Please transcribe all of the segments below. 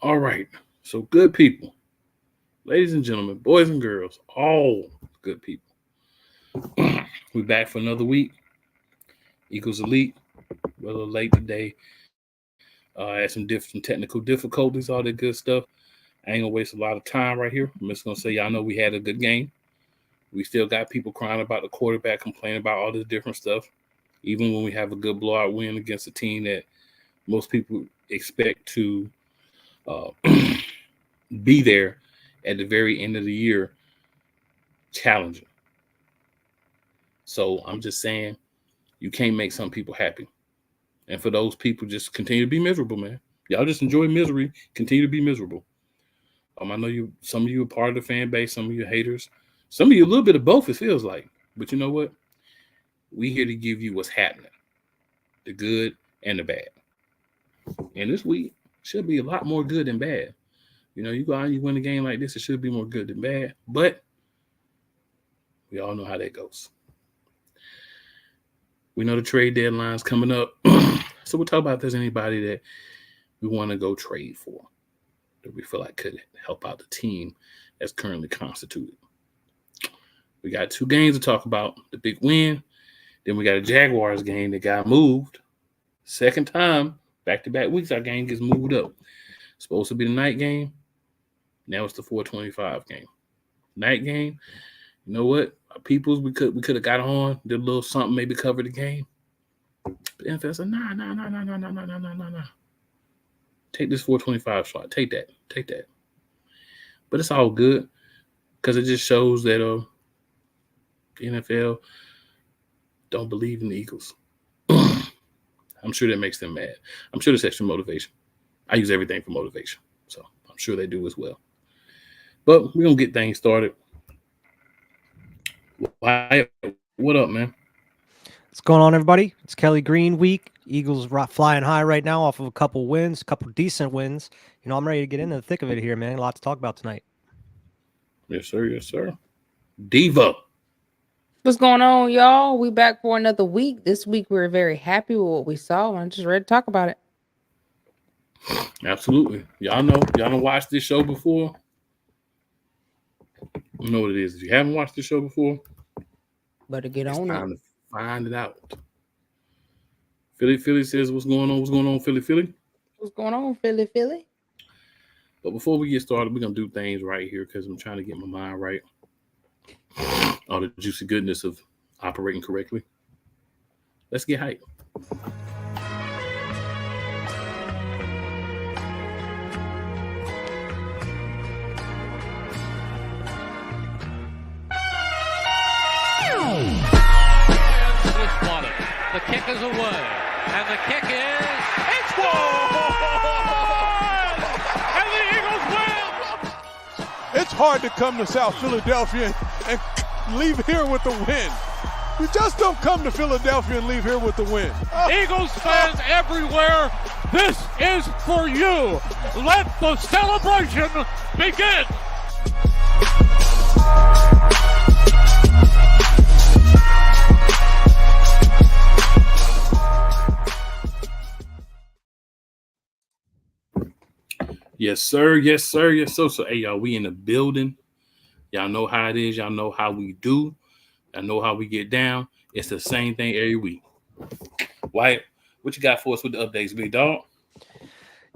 All right. So, good people, ladies and gentlemen, boys and girls, all good people. We're back for another week. Eagles Elite. We're a little late today. Had some different technical difficulties, all that good stuff. I ain't gonna waste a lot of time right here. I'm just gonna say y'all know we had a good game. We still got people crying about the quarterback, complaining about all this different stuff. Even when we have a good blowout win against a team that most people expect to uh, be there at the very end of the year, challenging. So I'm just saying, you can't make some people happy. And for those people, just continue to be miserable, man. Y'all just enjoy misery. Continue to be miserable. I know you. Some of you are part of the fan base. Some of you are haters. Some of you a little bit of both. It feels like. But you know what? We here to give you what's happening, the good and the bad. And this week should be a lot more good than bad. You know, you go out and you win a game like this, it should be more good than bad. But we all know how that goes. We know the trade deadline's coming up. So we'll talk about if there's anybody that we want to go trade for that we feel like could help out the team that's currently constituted. We got 2 games to talk about. The big win. Then we got a Jaguars game that got moved. Second time, back-to-back weeks, our game gets moved up. Supposed to be the night game. Now it's the 425 game. Night game. You know what? Our peoples, we could have got on, did a little something, maybe cover the game. But the NFL said, nah. Take this 425 slot. Take that. But it's all good because it just shows that the NFL don't believe in the Eagles. I'm sure that makes them mad. I'm sure there's extra motivation. I use everything for motivation, so I'm sure they do as well. But we're going to get things started. Wyatt, what up, man? What's going on, everybody? It's Kelly Green week. Eagles flying high right now off of a couple wins, a couple decent wins. You know, I'm ready to get into the thick of it here, man. A lot to talk about tonight. Yes, sir. Diva. What's going on, y'all? We back for another week. This week we're very happy with what we saw. I'm just ready to talk about it. Absolutely. Y'all know watched this show before? You know what it is. If you haven't watched this show before, better get it's on time it. to find it out. Philly says, what's going on, Philly? What's going on, Philly? But before we get started, we're going to do things right here because I'm trying to get my mind right. All the juicy goodness of operating correctly. Let's get hype. The kick is away, and the kick is, it's gone! And the Eagles win! It's hard to come to South Philadelphia and leave here with the win. You just don't come to Philadelphia and leave here with the win. Eagles fans everywhere, this is for you. Let the celebration begin. Yes, sir. So, hey, y'all, we in the building. Y'all know how it is. Y'all know how we do. Y'all know how we get down. It's the same thing every week. Wyatt, what you got for us with the updates, big dog?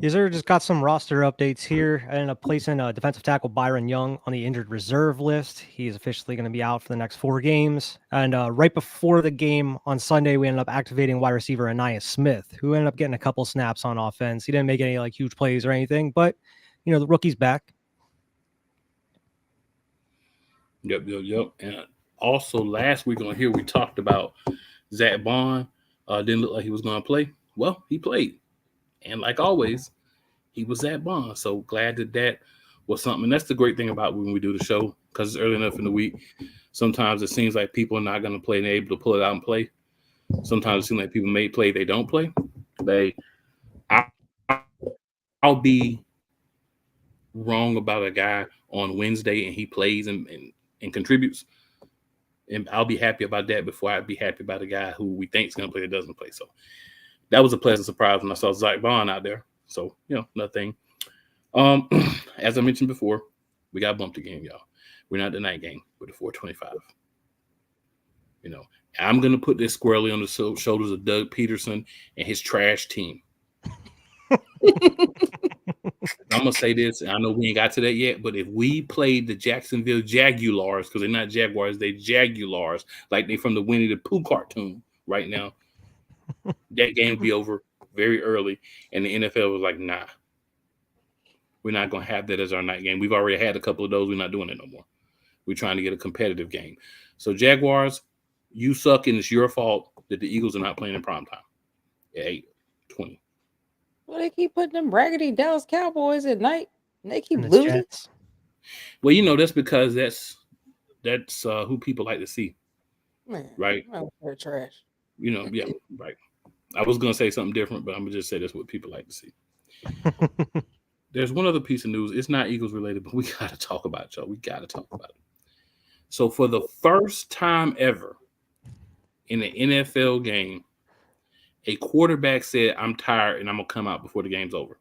Yes, sir. Just got some roster updates here. I ended up placing defensive tackle Byron Young on the injured reserve list. He is officially going to be out for the next 4 games. And right before the game on Sunday, we ended up activating wide receiver Anais Smith, who ended up getting a couple snaps on offense. He didn't make any huge plays or anything, but the rookie's back. Yep. And also last week on here, we talked about Zach Bond. Didn't look like he was going to play. Well, he played. And like always, he was Zach Bond. So glad that was something. And that's the great thing about when we do the show, because it's early enough in the week. Sometimes it seems like people are not going to play and they're able to pull it out and play. Sometimes it seems like people may play, they don't play. I'll be wrong about a guy on Wednesday and he plays and contributes. And I'll be happy about that before I'd be happy about a guy who we think is going to play that doesn't play. So that was a pleasant surprise when I saw Zach Bond out there. So, nothing As I mentioned before, we got bumped again, y'all. We're not the night game. We're the 425. You know, I'm gonna put this squarely on the shoulders of Doug Peterson and his trash team. I'm gonna say this, and I know we ain't got to that yet, but if we played the Jacksonville Jaguars, because they're not Jaguars, they Jaguars, like they from the Winnie the Pooh cartoon right now, that game would be over very early. And the NFL was like, nah, we're not gonna have that as our night game. We've already had a couple of those. We're not doing it no more. We're trying to get a competitive game. So Jaguars, you suck, and it's your fault that the Eagles are not playing in primetime at 8:20. Well, they keep putting them raggedy Dallas Cowboys at night, and they keep And the losing. Jets. Well, you know, that's because that's who people like to see, Man, right? oh, they're trash. You know, yeah, right. I was gonna say something different, but I'm gonna just say that's what people like to see. There's one other piece of news. It's not Eagles related, but we gotta talk about it, y'all. We gotta talk about it. So for the first time ever in an NFL game, a quarterback said, "I'm tired and I'm gonna come out before the game's over."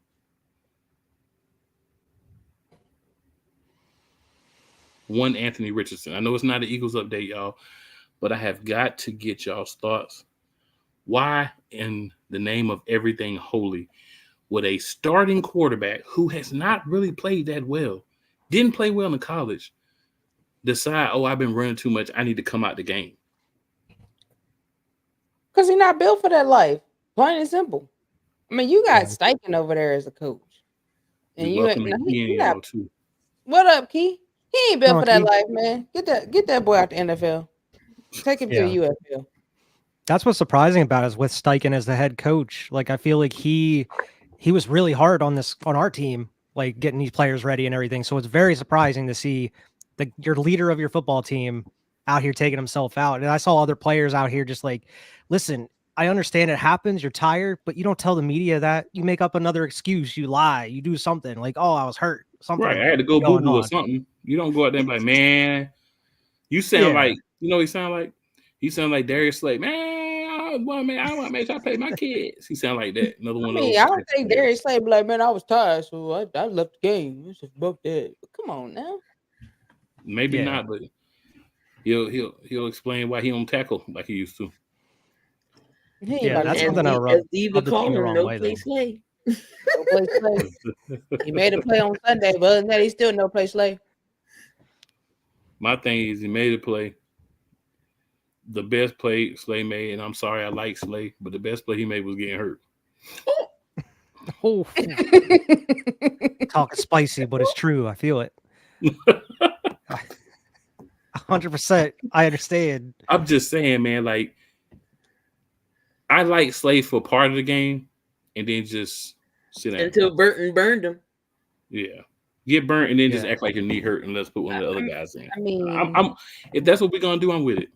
One Anthony Richardson. I know it's not an Eagles update, y'all, but I have got to get y'all's thoughts. Why, in the name of everything holy, would a starting quarterback who has not really played that well, didn't play well in college, decide, oh, I've been running too much, I need to come out the game? Because he's not built for that life. Plain and simple. I mean, you got Steichen over there as a coach. And We you welcome no, Key in, got, y'all, too. what up, Key? He ain't built Come on, for that Key. life, man. Get that boy out the NFL. Take him to the UFL. That's what's surprising about it is with Steichen as the head coach. Like, I feel like he was really hard on our team, like getting these players ready and everything. So it's very surprising to see your leader of your football team out here taking himself out. And I saw other players out here just like, listen, I understand it happens. You're tired, but you don't tell the media that. You make up another excuse. You lie. You do something like, oh, I was hurt. Something. Right, I had to go going boo-boo or on. something. You don't go out there and be like, man, you sound like, you know what he sound like? He sound like Darius Slay. Man, I want to make sure I pay my kids. He sound like that. Another one of those. I don't think Darius Slay be like, man, I was tired, so I left the game. It's just about that. But come on now. Maybe not, but he'll explain why he don't tackle like he used to. That's something I rub the team the wrong way. No play Slay. He made a play on Sunday, but other than that, he still no play Slay. My thing is he made a play. The best play Slay made, and I'm sorry I like Slay, but the best play he made was getting hurt. Oh, talking spicy, but it's true. I feel it. 100%. I understand. I'm just saying, man, like, I like Slay for part of the game and then just sit down. Until Burton burned him. Yeah. Get burnt and then just act like your knee hurt and let's put one of the other guys in. I mean, I'm if that's what we're gonna do, I'm with it.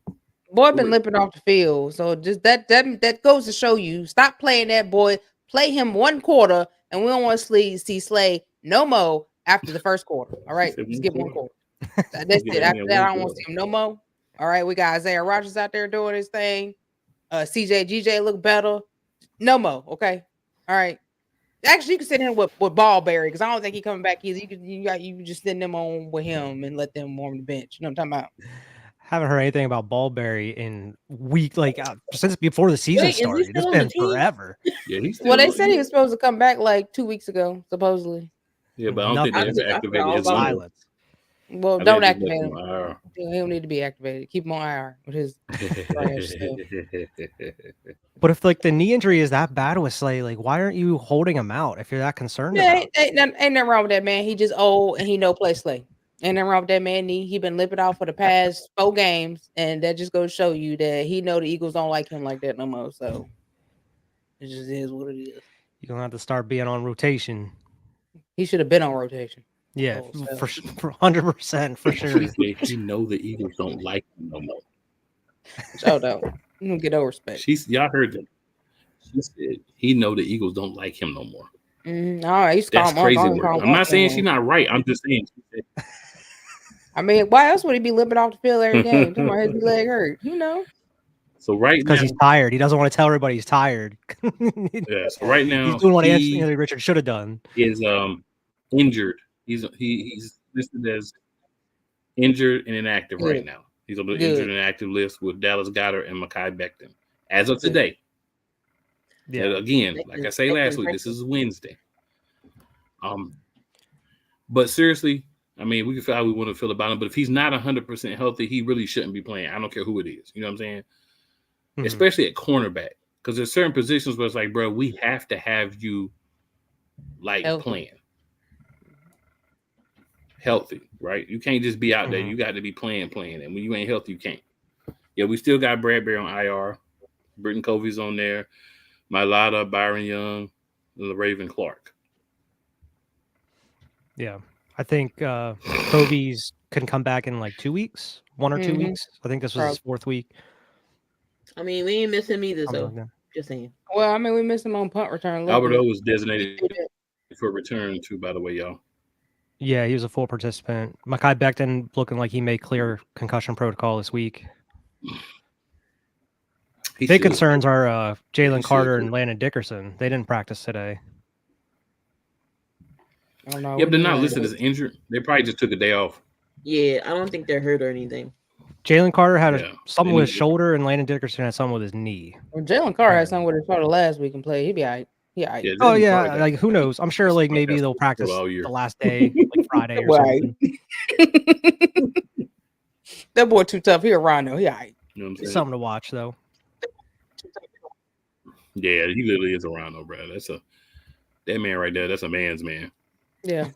Boy been limping off the field. So just that goes to show you, stop playing that boy. Play him one quarter, and we don't want to see Slay no more after the first quarter. All right, just give him 1 quarter. That's it. After that, I don't want to see him no more. All right, we got Isaiah Rodgers out there doing his thing. GJ look better. No more. Okay. All right. Actually, you can send him with Ballberry because I don't think he's coming back either. You can just send them on with him and let them warm the bench. You know what I'm talking about? Haven't heard anything about Ballberry in since before the season started. It's been forever. Yeah, they said he was supposed to come back like 2 weeks ago, supposedly. Yeah, but I don't think they ever activated his silence. Well, don't activate him. He don't need to be activated. Keep him on IR with his trash stuff. But if like the knee injury is that bad with Slay, like why aren't you holding him out if you're that concerned about it? Ain't nothing wrong with that man. He just old and he no play Slay. Ain't nothing wrong with that man. He been limping off for the past 4 games, and that just goes to show you that he know the Eagles don't like him like that no more. So it just is what it is. You're gonna have to start being on rotation. He should have been on rotation. Yeah, for 100% for sure. You know the Eagles don't like him no more. So no, you don't get no respect. Y'all heard that? She said he know the Eagles don't like him no more. All right, that's crazy work. I'm not saying she's not right. I'm just saying. I mean, why else would he be limping off the field every game? Talking about his leg hurt, you know. So right now, because he's tired. He doesn't want to tell everybody he's tired. Yeah. So right now, he's doing what Anthony Richard should have done. Is injured. He's listed as injured and inactive right now. He's on the injured and inactive list with Dallas Goedert and Mekhi Becton as of today. Yeah. And again, like I say last week, this is Wednesday. But seriously, I mean, we can feel how we want to feel about him, but if he's not 100% healthy, he really shouldn't be playing. I don't care who it is. You know what I'm saying? Mm-hmm. Especially at cornerback, because there's certain positions where it's like, bro, we have to have you like playing healthy, right? You can't just be out there. You got to be playing. And when you ain't healthy, you can't. Yeah, we still got Bradbury on IR. Britton Covey's on there. Mailata, Byron Young, Raven Clark. Yeah. I think Covey's can come back in like 2 weeks, 1 or 2 weeks. I think this was his 4th week. I mean, we ain't missing either, so just saying. Well, I mean, we missed him on punt return. Alberto was designated for return too, by the way, y'all. Yeah, he was a full participant. Mekhi Becton looking like he made clear concussion protocol this week. Big concerns are Jalen Carter and Landon Dickerson. They didn't practice today. Yeah, but they're not listed as injured. They probably just took a day off. Yeah, I don't think they're hurt or anything. Jalen Carter had something with his shoulder, and Landon Dickerson had something with his knee. Well, Jalen Carter had something with his shoulder last week and played. He'd be all right. Yeah, like who knows? I'm sure like maybe they'll practice the last day, like Friday or something. That boy too tough. He a rhino. He all right. You know what I'm saying? Something to watch though. Yeah, he literally is a rhino, bro. That man right there. That's a man's man. Yeah,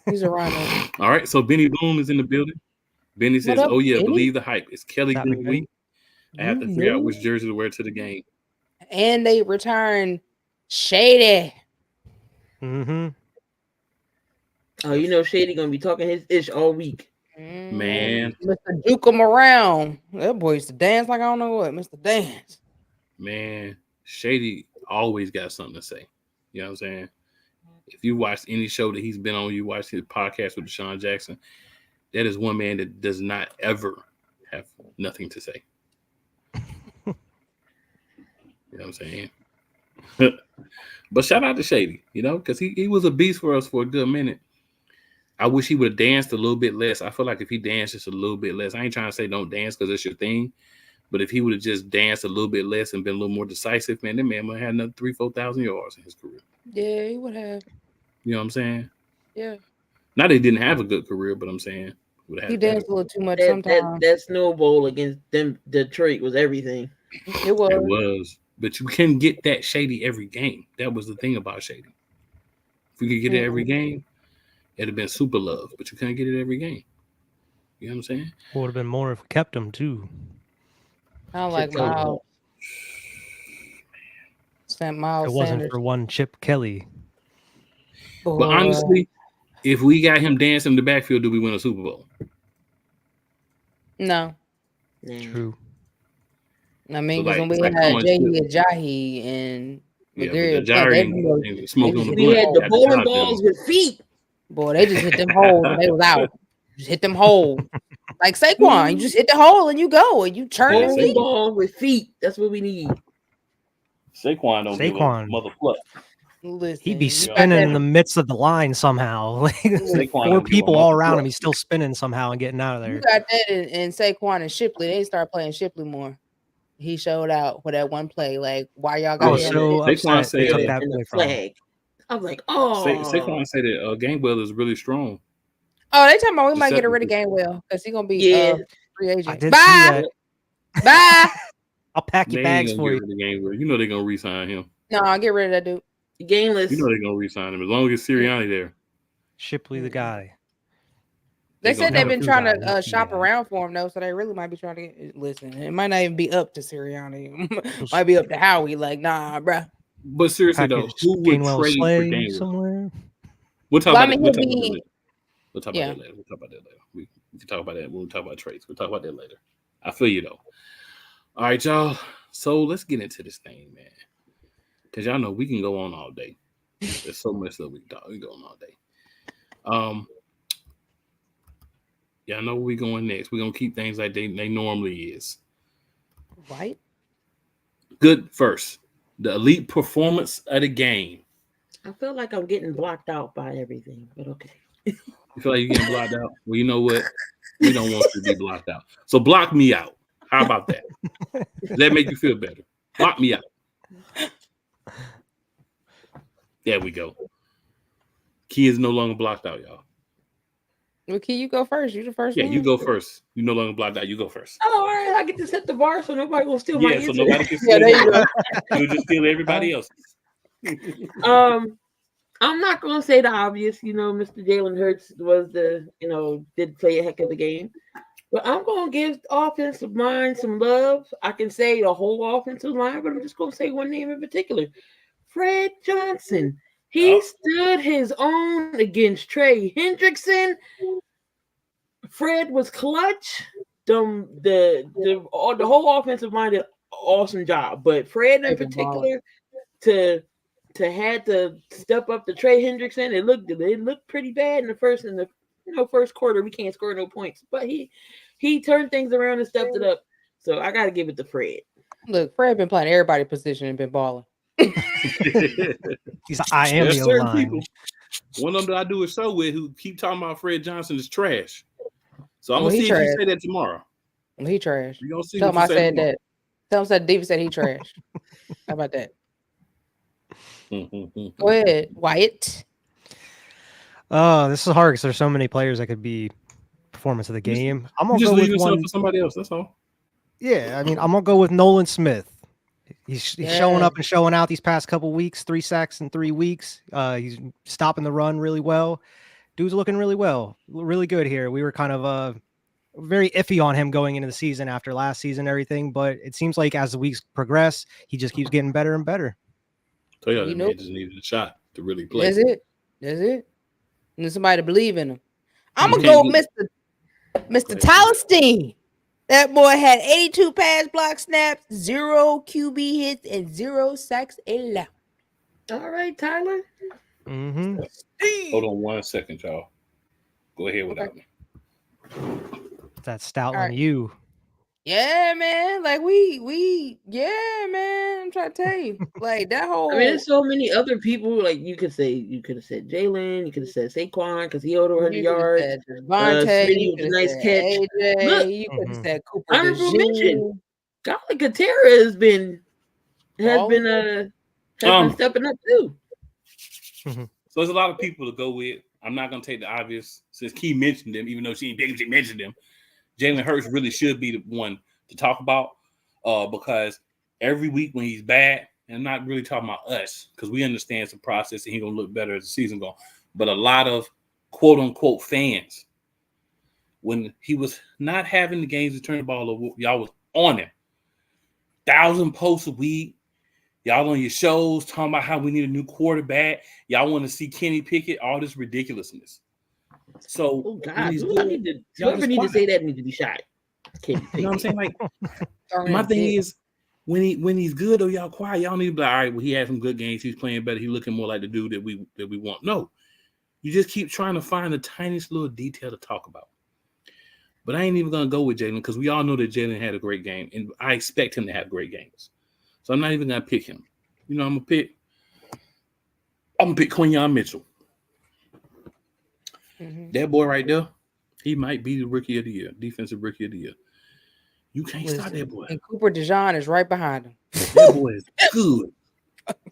he's a rhino. All right, so Benny Bloom is in the building. Benny says, "Oh yeah, believe the hype. It's Kelly good week. I have to figure out which jersey to wear to the game." And they return Shady. Mm-hmm. Oh, you know Shady gonna be talking his ish all week. Man, Mr. Juke him around. That boy used to dance like I don't know what. Mr. Dance. Man, Shady always got something to say. You know what I'm saying? If you watch any show that he's been on, you watch his podcast with Deshaun Jackson, that is one man that does not ever have nothing to say. You know what I'm saying? But shout out to Shady, you know, because he was a beast for us for a good minute. I wish he would have danced a little bit less. I feel like if he danced just a little bit less, I ain't trying to say don't dance because it's your thing, but if he would have just danced a little bit less and been a little more decisive, man, that man might have had another 3,000-4,000 yards in his career. Yeah, he would have. You know what I'm saying? Yeah. Not that he didn't have a good career, but I'm saying he danced a little too much sometimes. That snowball against them Detroit was everything. It was. It was. But you couldn't get that Shady every game. That was the thing about Shady. If we could get it every game, it'd have been super love. But you couldn't get it every game. You know what I'm saying? Would have been more if we kept him too. I like Miles. Miles it wasn't Sanders. for one Chip Kelly. But honestly, if we got him dancing in the backfield, do we win a Super Bowl? No. True. I mean, because when we had Jahi and McGarry, we had the bowling balls with feet. Boy, they just hit them holes and they was out. Just hit them holes. Like Saquon, you just hit the hole and you go and you turn the feet. Ball with feet. That's what we need. Saquon don't give a mother fluff. Listen, he'd be spinning in the midst of the line somehow. Like 4 people all around him. He's still spinning somehow and getting out of there. You got that in Saquon and Shipley. They start playing Shipley more. He showed out for that one play. Like, why y'all got Saquon said that flag. I was like, Saquon said that Gainwell is really strong. Oh, they talking about we might get rid of Gainwell because he's gonna be free agent. Bye. Bye. I'll pack your bags for you. You know they're gonna re-sign him. No, I'll get rid of that dude. Gainless. You know they're gonna re-sign him as long as Sirianni there. Shipley the guy. They said they've been trying to shop around for him though, so they really might be trying to listen. It might not even be up to Sirianni. Might be up to Howie. Like, nah, bro. But seriously though, who would trade for Gainwell somewhere? We'll talk about that later. We'll talk about that later. We can talk about that when we talk about trades. We'll talk about that later. I feel you though. All right, y'all. So let's get into this thing, man. Because y'all know we can go on all day. There's so much that we can go on all day. Y'all know where we going next. We're going to keep things like they normally is. Right. Good first. The elite performance of the game. I feel like I'm getting blocked out by everything, but okay. You feel like you're getting blocked out? Well, you know what? We don't want you to be blocked out. So block me out. How about that? Does that make you feel better? Block me out. There we go. Key is no longer blocked out, y'all. Well, Key, you go first. You the first Yeah, one. you go first. You no longer blocked out. You go first. Oh, all right. I get to set the bar so nobody will steal my Yeah, so answer. nobody can Yeah, steal there you go. You'll just steal everybody else's. I'm not gonna say the obvious. Mr. Jalen Hurts was did play a heck of a game. But I'm gonna give offensive line some love. I can say the whole offensive line, but I'm just gonna say one name in particular. Fred Johnson. He stood his own against Trey Hendrickson. Fred was clutch. The whole offensive line did an awesome job, but Fred in particular to had to step up to Trey Hendrickson. It looked pretty bad in the first quarter. We can't score no points, but he turned things around and stepped it up. So I got to give it to Fred. Look, Fred been playing everybody's position and been balling. He's I am the certain O-line. people. One of them that I do a show with who keep talking about Fred Johnson is trash. So I'm gonna see if you say that tomorrow. He trash. You gonna see Tell him what I you say said tomorrow. that. Tell him that David said he trash. How about that? Go ahead, Wyatt. This is hard because there's so many players that could be performance of the game. I'm gonna just go leave with yourself one for somebody else. That's all. Yeah, I mean, I'm gonna go with Nolan Smith. He's showing up and showing out these past couple weeks. 3 sacks in 3 weeks. He's stopping the run really well. Dude's looking really well, really good here. We were kind of very iffy on him going into the season after last season and everything, but it seems like as the weeks progress, he just keeps getting better and better. Tell you, man just needed a shot to really play. That's it. Need somebody to believe in him. I'm gonna go with Mr. Tyler Steen. That boy had 82 pass block snaps, 0 QB hits, and 0 sacks allowed. All right, Tyler. Hold on 1 second, y'all. Go ahead without me. That's stout on you. Yeah, man. Like yeah, man. I'm trying to tell you. Like that whole I mean, there's so many other people. Like you could have said Jalen, you could have said Saquon because he over 100 yards. Devontae, with a nice catch. AJ, Look, you could have said Cooper. Honorable mention. Golly Katera has been stepping up too. So there's a lot of people to go with. I'm not gonna take the obvious since Key mentioned them, even though she didn't mention them. Jalen Hurts really should be the one to talk about because every week when he's bad, and I'm not really talking about us because we understand it's a process and he's going to look better as the season goes, but a lot of quote-unquote fans, when he was not having the games to turn the ball over, y'all was on him. 1,000 posts a week. Y'all on your shows talking about how we need a new quarterback. Y'all want to see Kenny Pickett, all this ridiculousness. So, whoever need to say that needs to be shot. You know what I'm saying? Like, my thing is, when he's good, or y'all quiet, y'all need to be like, all right, well, he had some good games. He's playing better. He's looking more like the dude that we want. No, you just keep trying to find the tiniest little detail to talk about. But I ain't even gonna go with Jalen because we all know that Jalen had a great game, and I expect him to have great games. So I'm not even gonna pick him. You know, I'm gonna pick Quinyon Mitchell. That boy right there, he might be the rookie of the year, defensive rookie of the year. You can't stop that boy. And Cooper DeJean is right behind him. That boy is good.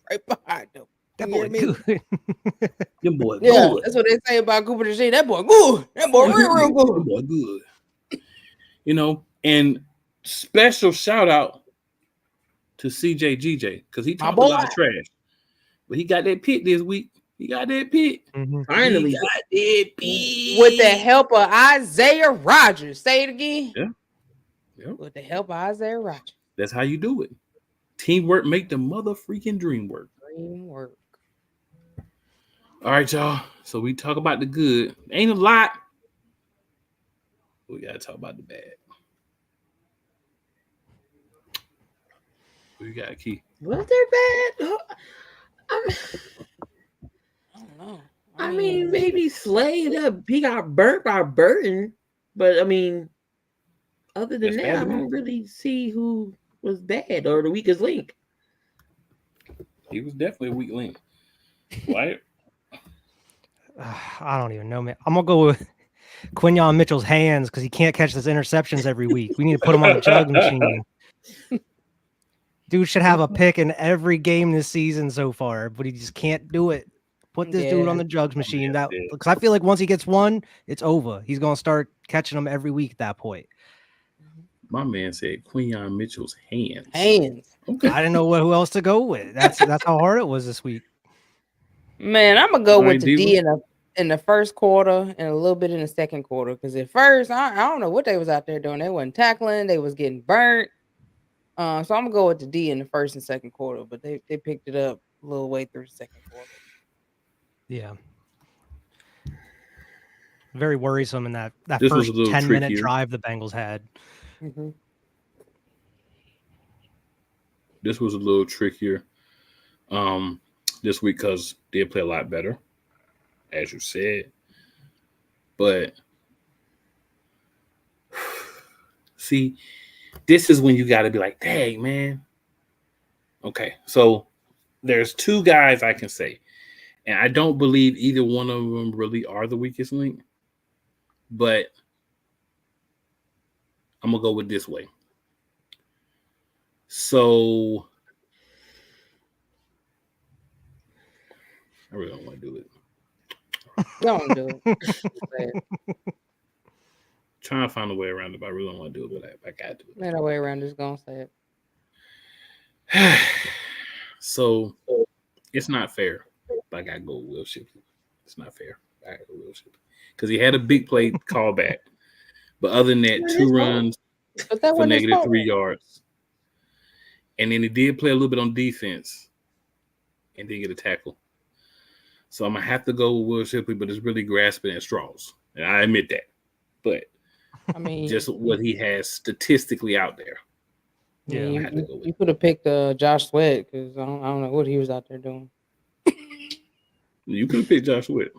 Right behind him. That boy good. That boy yeah, good. that's what they say about Cooper DeJean. That boy good. That boy real good. That boy good. You know, and special shout out to CJ GJ because he talked a lot of trash. But he got that pick this week. He got that pick. Finally, he got that pick. With the help of Isaiah Rodgers. Say it again. Yeah. With the help of Isaiah Rodgers. That's how you do it. Teamwork make the mother freaking dream work. Dreamwork. All right, y'all. So we talk about the good. Ain't a lot. We gotta talk about the bad. We got a key. Was there bad? I don't know. I mean, maybe Slade. He got burnt by Burton, but I mean, other than that, I don't really see who was bad or the weakest link. He was definitely a weak link. What? I don't even know, man. I'm gonna go with Quinyon Mitchell's hands because he can't catch those interceptions every week. We need to put him on the jug machine. Dude should have a pick in every game this season so far, but he just can't do it. Put this dude on the jugs machine. That because I feel like once he gets one, it's over. He's gonna start catching them every week at that point. My man said Quinyon Mitchell's hands. Okay. I didn't know who else to go with. That's how hard it was this week. Man, I'm gonna go with the D in the first quarter and a little bit in the second quarter. Because at first, I don't know what they was out there doing. They wasn't tackling. They was getting burnt. So I'm gonna go with the D in the first and second quarter. But they picked it up a little way through the second quarter. Yeah. Very worrisome in that This first was a 10-minute drive the Bengals had. Mm-hmm. This was a little trickier this week because they play a lot better, as you said. But see, this is when you got to be like, dang, man. Okay, so there's two guys I can say, and I don't believe either one of them really are the weakest link, but I'm going to go with this way. So I really don't want to do it. Don't do it. Trying to find a way around it, but I really don't want to do it. But I got to do it. Ain't no way around this. Gonna say it. So it's not fair. But I gotta go with Will Shipley. It's not fair. I gotta go with Will Shipley because he had a big play call back, but other than that, 2 runs for negative 3 yards, and then he did play a little bit on defense and did get a tackle. So I'm gonna have to go with Will Shipley, but it's really grasping at straws, and I admit that. But I mean, just what he has statistically out there. Yeah, you could have picked Josh Sweat because I don't know what he was out there doing. You could have picked Josh Sweat.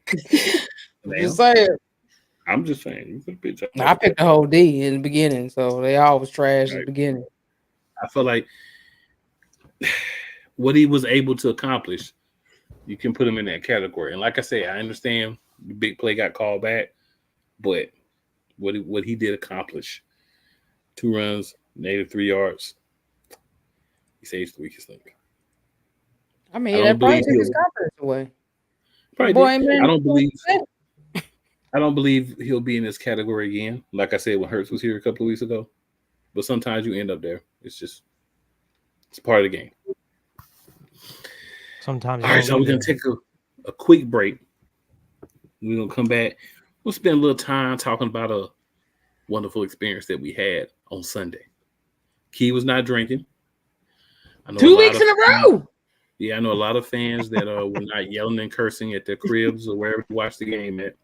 Just saying. I'm just saying. You could have picked Josh Sweat. I picked the whole D in the beginning, so they all was trash at the beginning. I feel like what he was able to accomplish, you can put him in that category. And like I said, I understand the big play got called back, but what he did accomplish, 2 runs, negative 3 yards, he says the weakest link. I mean, that probably took his confidence away. I don't believe he'll be in this category again. Like I said, when Hurts was here a couple of weeks ago. But sometimes you end up there. It's part of the game. Sometimes. All right, so we're going to take a quick break. We're going to come back. We'll spend a little time talking about a wonderful experience that we had on Sunday. Key was not drinking. 2 weeks in a row. Yeah, I know a lot of fans that were not yelling and cursing at their cribs or wherever they watched the game at.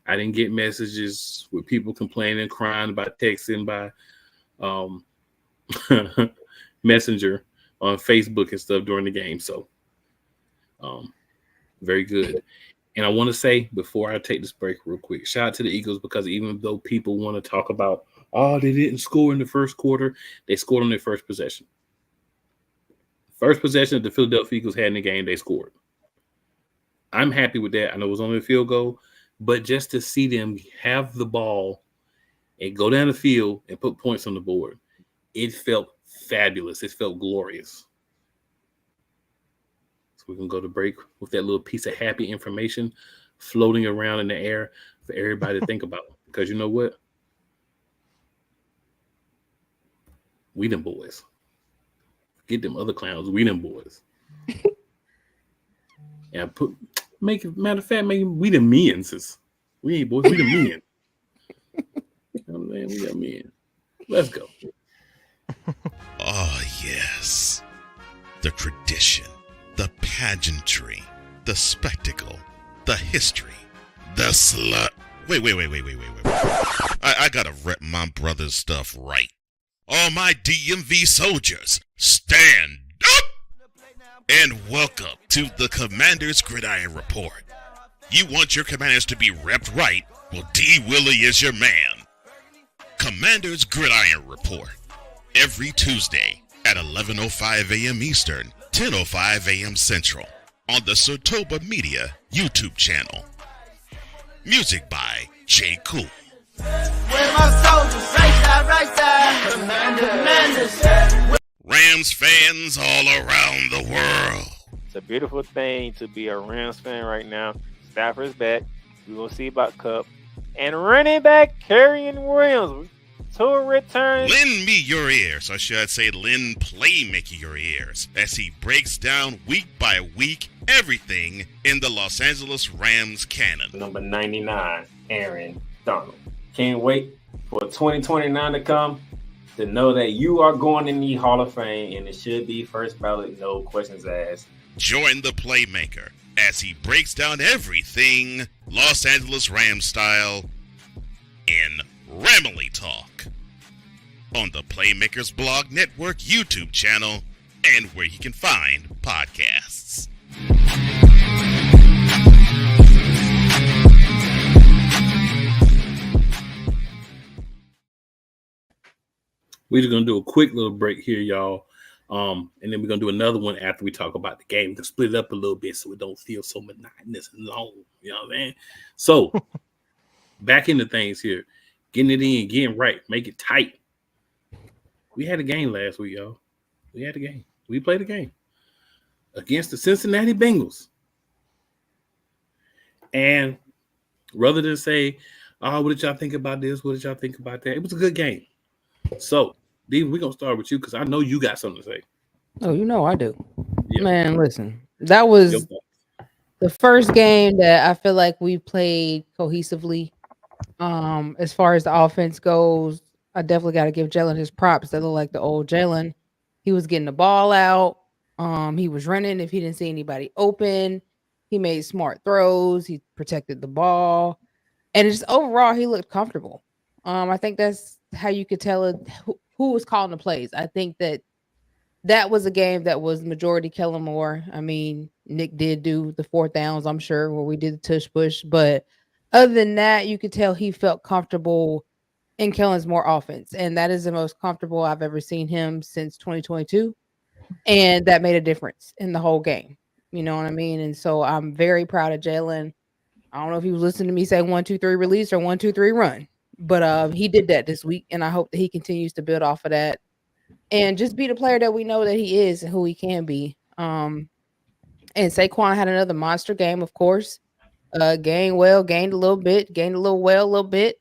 I didn't get messages with people complaining, crying about texting by Messenger on Facebook and stuff during the game. So, very good. And I want to say, before I take this break real quick, shout out to the Eagles because even though people want to talk about, they didn't score in the first quarter, they scored on their first possession. First possession that the Philadelphia Eagles had in the game, they scored. I'm happy with that. I know it was only a field goal, but just to see them have the ball and go down the field and put points on the board, it felt fabulous. It felt glorious. So we can go to break with that little piece of happy information floating around in the air for everybody to think about. Because you know what? We them boys. Get them other clowns. We them boys. And matter of fact, we the men's. We ain't boys. We the men. You know what I'm saying? We the men. Let's go. Oh, yes. The tradition, the pageantry, the spectacle, the history, the slut. Wait. I gotta rep my brother's stuff right. All my DMV soldiers, stand up! And welcome to the Commander's Gridiron Report. You want your commanders to be repped right? Well, D. Willie is your man. Commander's Gridiron Report. Every Tuesday at 11:05 a.m. Eastern 10:05 a.m. Central on the Sotoba Media YouTube channel. Music by J. Cool. Rams fans all around the world. It's a beautiful thing to be a Rams fan right now. Stafford's back. We're going to see about Cup. And running back Kyren Williams to return. Lend me your ears, or should I say lend Playmaker your ears, as he breaks down week by week everything in the Los Angeles Rams canon. Number 99, Aaron Donald. Can't wait for 2029 to come to know that you are going in the Hall of Fame, and it should be first ballot, no questions asked. Join the Playmaker as he breaks down everything Los Angeles Rams style in Ramily Talk on the Playmakers Blog Network YouTube channel and where you can find podcasts. We're just gonna do a quick little break here, y'all. And then we're gonna do another one after we talk about the game. We're gonna split it up a little bit so it don't feel so monotonous and long. You know what I'm saying? So back into things here. Getting it in, getting right, make it tight. We had a game last week, y'all. We had a game. We played a game against the Cincinnati Bengals. And rather than say, oh, what did y'all think about this? What did y'all think about that? It was a good game. So, Dean, we're going to start with you because I know you got something to say. Oh, you know I do. Yeah. Man, listen. That was the first game that I feel like we played cohesively. As far as the offense goes, I definitely got to give Jalen his props. That look like the old Jalen. He was getting the ball out. He was running if he didn't see anybody open. He made smart throws. He protected the ball. And just overall, he looked comfortable. I think that's how you could tell it, who was calling the plays. I think that was a game that was majority Kellen Moore. I mean, Nick did do the 4th downs, I'm sure, where we did the tush push. But other than that, you could tell he felt comfortable in Kellen's Moore offense. And that is the most comfortable I've ever seen him since 2022. And that made a difference in the whole game. You know what I mean? And so I'm very proud of Jalen. I don't know if he was listening to me say 1, 2, 3 release or 1, 2, 3 run. But he did that this week, and I hope that he continues to build off of that and just be the player that we know that he is and who he can be. And Saquon had another monster game, of course. Gained a little bit, gained a little bit.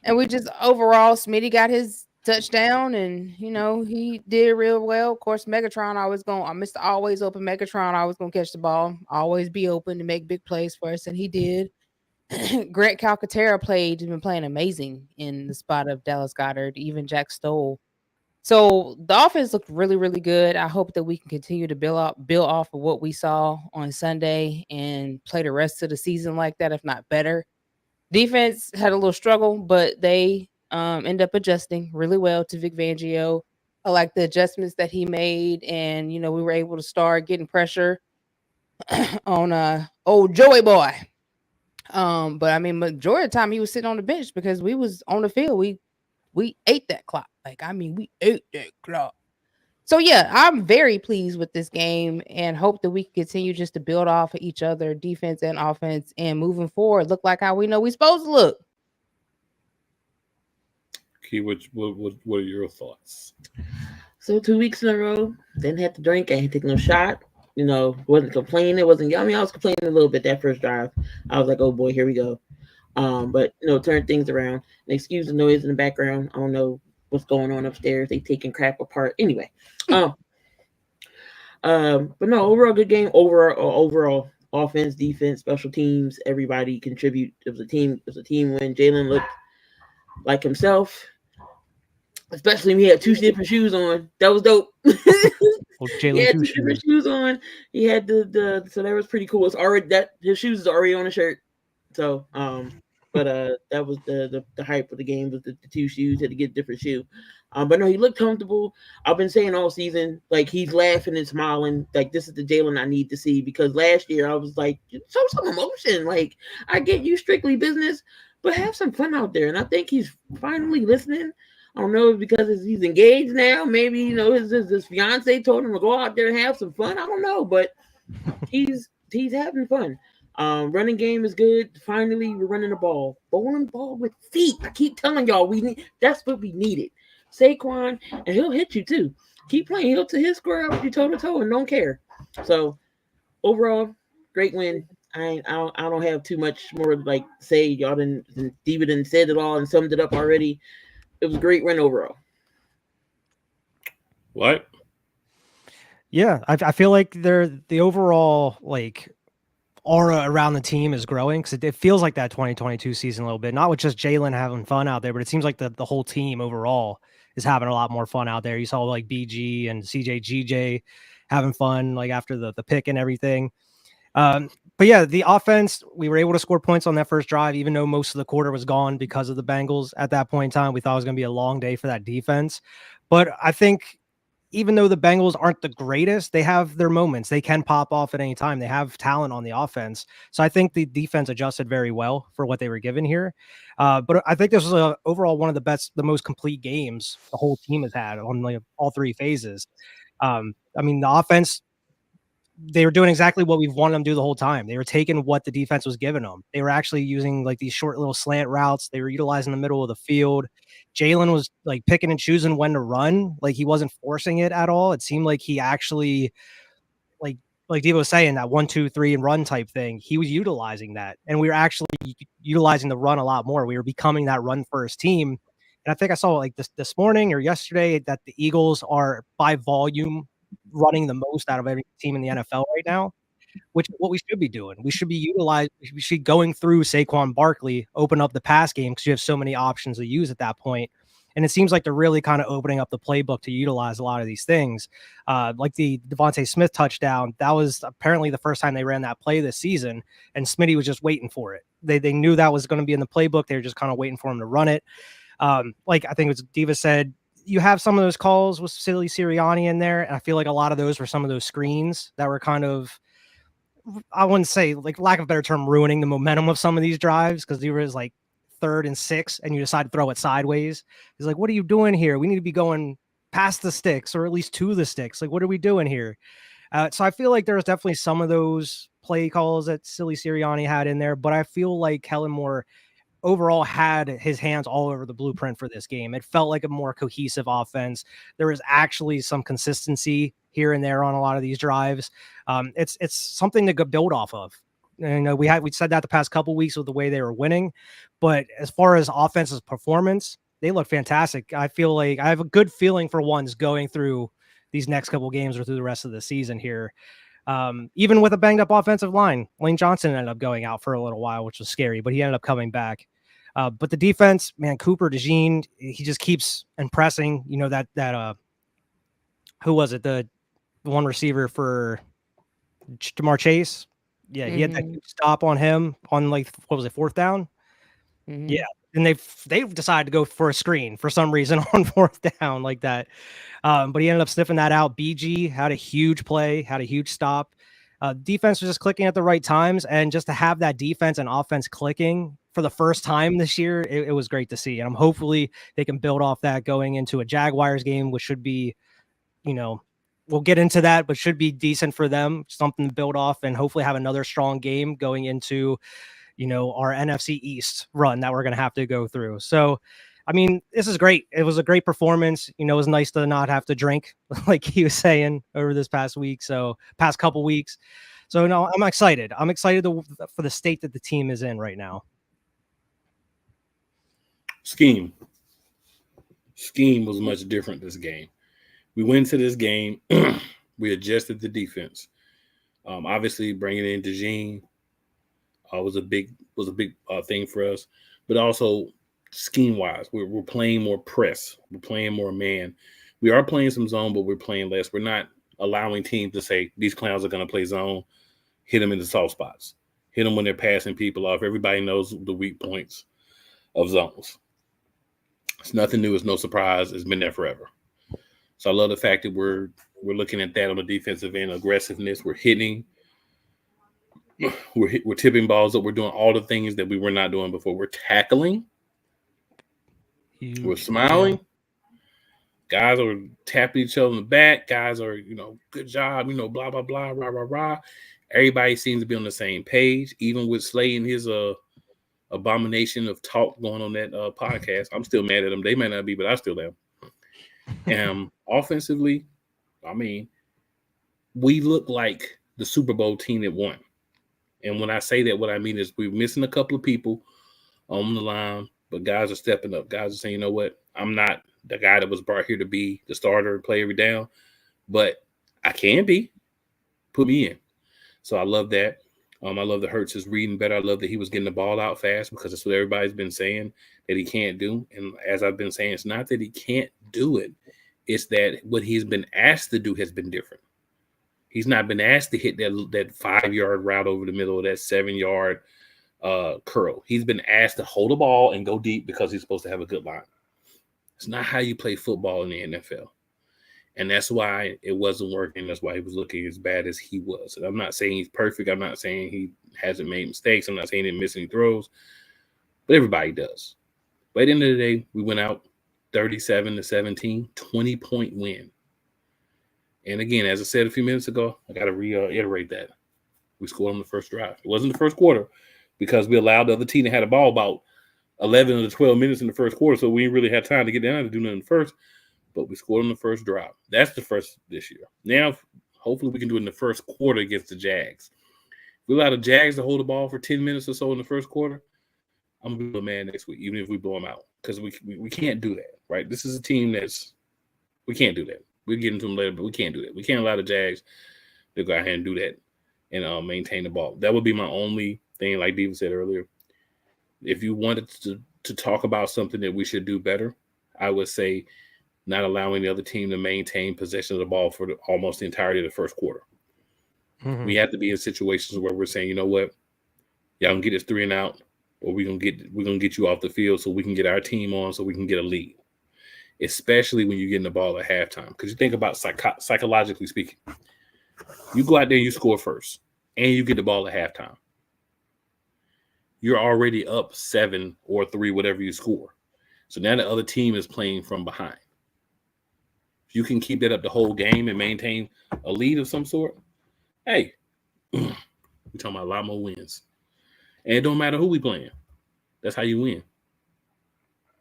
And we just overall, Smitty got his touchdown, and, you know, he did real well. Of course, Megatron Mr. Always Open Megatron always going to catch the ball, always be open to make big plays for us, and he did. Grant Calcaterra been playing amazing in the spot of Dallas Goedert, even Jack Stoll. So the offense looked really, really good. I hope that we can continue to build off of what we saw on Sunday and play the rest of the season like that, if not better. Defense had a little struggle, but they end up adjusting really well to Vic Fangio. I like the adjustments that he made, and, you know, we were able to start getting pressure on old Joey boy. But I mean, majority of the time he was sitting on the bench because we was on the field. We ate that clock. We ate that clock. So yeah, I'm very pleased with this game and hope that we can continue just to build off of each other, defense and offense, and moving forward, look like how we know we're supposed to look. Key, what are your thoughts? So 2 weeks in a row, didn't have to drink. I ain't taking no shot. You know, wasn't complaining. I was complaining a little bit that first drive. I was like, oh boy, here we go. But, you know, turn things around. And excuse the noise in the background. I don't know what's going on upstairs. They taking crap apart. Anyway. But no, overall good game. Overall offense, defense, special teams, everybody contribute. It was a team win. Jalen looked like himself. Especially when he had 2 different shoes on. That was dope. He had 2 different shoes on. He had the so that was pretty cool. It's already that his shoes is already on the shirt. So but that was the hype of the game was the 2 shoes, had to get a different shoe. But no, he looked comfortable. I've been saying all season, like, he's laughing and smiling. Like, this is the Jalen I need to see, because last year I was like, show some emotion. Like, I get you strictly business, but have some fun out there. And I think he's finally listening. I don't know if because he's engaged now. Maybe his fiance told him to go out there and have some fun. I don't know, but he's having fun. Running game is good. Finally, we're running the ball, bowling the ball with feet. I keep telling y'all that's what we needed. Saquon, and he'll hit you too. Keep playing. He'll square up with you toe to toe and don't care. So overall, great win. I don't have too much more to say. Y'all Diva done said it all and summed it up already. It was a great win overall. What? Yeah, I feel like the overall aura around the team is growing because it feels like that 2022 season a little bit. Not with just Jalen having fun out there, but it seems like the whole team overall is having a lot more fun out there. You saw BG and CJ having fun after the pick and everything. But yeah, the offense, we were able to score points on that first drive, even though most of the quarter was gone because of the Bengals at that point in time. We thought it was going to be a long day for that defense. But I think even though the Bengals aren't the greatest, they have their moments. They can pop off at any time. They have talent on the offense. So I think the defense adjusted very well for what they were given here. But I think this was overall one of the most complete games the whole team has had on all three phases. The offense, they were doing exactly what we've wanted them to do the whole time. They were taking what the defense was giving them. They were actually using these short little slant routes. They were utilizing the middle of the field. Jalen was picking and choosing when to run. He wasn't forcing it at all. It seemed like he actually, like Diva was saying, that 1, 2, 3 and run type thing. He was utilizing that. And we were actually utilizing the run a lot more. We were becoming that run first team. And I think I saw this morning or yesterday that the Eagles are by volume running the most out of every team in the NFL right now, which is what we should be doing. We should be going through Saquon Barkley, open up the pass game because you have so many options to use at that point. And it seems like they're really kind of opening up the playbook to utilize a lot of these things. Like the Devontae Smith touchdown, that was apparently the first time they ran that play this season, and Smitty was just waiting for it. They knew that was going to be in the playbook. They were just kind of waiting for him to run it. I think it was Diva said, you have some of those calls with Silly Sirianni in there, and I feel like a lot of those were some of those screens that were kind of, I wouldn't say, lack of a better term, ruining the momentum of some of these drives, because there was 3rd and 6 and you decide to throw it sideways. He's like, what are you doing here? We need to be going past the sticks, or at least to the sticks. What are we doing here? So I feel like there was definitely some of those play calls that Silly Sirianni had in there, but I feel like Kellen Moore overall had his hands all over the blueprint for this game. It felt like a more cohesive offense. There was actually some consistency here and there on a lot of these drives. It's something to go build off of. And we said that the past couple weeks with the way they were winning, but as far as offense's performance, they look fantastic. I feel like I have a good feeling for ones going through these next couple games or through the rest of the season here. Even with a banged up offensive line, Lane Johnson ended up going out for a little while, which was scary, but he ended up coming back. But the defense, man, Cooper DeJean, he just keeps impressing. Who was it? The one receiver for Jamar Chase. Yeah, he had that stop on him on 4th down. Mm-hmm. Yeah, and they've decided to go for a screen for some reason on 4th down like that. But he ended up sniffing that out. BG had a huge play, had a huge stop. Defense was just clicking at the right times, and just to have that defense and offense clicking for the first time this year, it was great to see. And I'm hopefully they can build off that going into a Jaguars game, which should be, we'll get into that, but should be decent for them, something to build off, and hopefully have another strong game going into, our NFC East run that we're going to have to go through. So, this is great. It was a great performance. It was nice to not have to drink, like he was saying, over this past couple weeks. So, no, I'm excited. I'm excited for the state that the team is in right now. Scheme was much different this game. We went to this game. We adjusted the defense. Obviously, bringing in DeJean was a big thing for us. But also, scheme-wise, we're playing more press. We're playing more man. We are playing some zone, but we're playing less. We're not allowing teams to say, these clowns are going to play zone, hit them in the soft spots, hit them when they're passing people off. Everybody knows the weak points of zones. It's nothing new. It's no surprise. It's been there forever. So I love the fact that we're looking at that on the defensive end, aggressiveness. We're hitting. We're tipping balls up. We're doing all the things that we were not doing before. We're tackling. We're smiling. Guys are tapping each other on the back. Guys are, good job, blah, blah, blah, rah, rah, rah. Everybody seems to be on the same page, even with Slay and his abomination of talk going on that podcast. I'm still mad at them. They might not be, but I still am. And offensively, I mean, we look like the Super Bowl team that won. And when I say that, what I mean is we're missing a couple of people on the line, but guys are stepping up. Guys are saying, you know what? I'm not the guy that was brought here to be the starter and play every down, but I can be. Put me in. So I love that. I love that Hurts is reading better. I love that he was getting the ball out fast because that's what everybody's been saying that he can't do. And as I've been saying, it's not that he can't do it. It's that what he's been asked to do has been different. He's not been asked to hit that 5-yard route over the middle of that 7-yard curl. He's been asked to hold the ball and go deep because he's supposed to have a good line. It's not how you play football in the NFL. And that's why it wasn't working. That's why he was looking as bad as he was. And I'm not saying he's perfect. I'm not saying he hasn't made mistakes. I'm not saying he didn't miss any throws. But everybody does. But at the end of the day, we went out 37-17, 20-point win. And again, as I said a few minutes ago, I got to reiterate that. We scored on the first drive. It wasn't the first quarter because we allowed the other team to have the ball about 11 of the 12 minutes in the first quarter, so we didn't really have time to get down to do nothing first. But we scored on the first drive. That's the first this year. Now, hopefully we can do it in the first quarter against the Jags. If we allow the Jags to hold the ball for 10 minutes or so in the first quarter, I'm going to be a man next week, even if we blow them out, because we can't do that, right? This is a team we can't do that. We'll get into them later, but we can't do that. We can't allow the Jags to go out here and do that and maintain the ball. That would be my only thing, like Diva said earlier. If you wanted to talk about something that we should do better, I would say not allowing the other team to maintain possession of the ball for almost the entirety of the first quarter. Mm-hmm. We have to be in situations where we're saying, you know what, y'all can get us 3 and out, or we're gonna get you off the field so we can get our team on, so we can get a lead. Especially when you're getting the ball at halftime, because you think about psychologically speaking, you go out there, you score first, and you get the ball at halftime. You're already up 7 or 3, whatever you score. So now the other team is playing from behind. If you can keep that up the whole game and maintain a lead of some sort, hey, we're talking about a lot more wins. And it don't matter who we playing. That's how you win.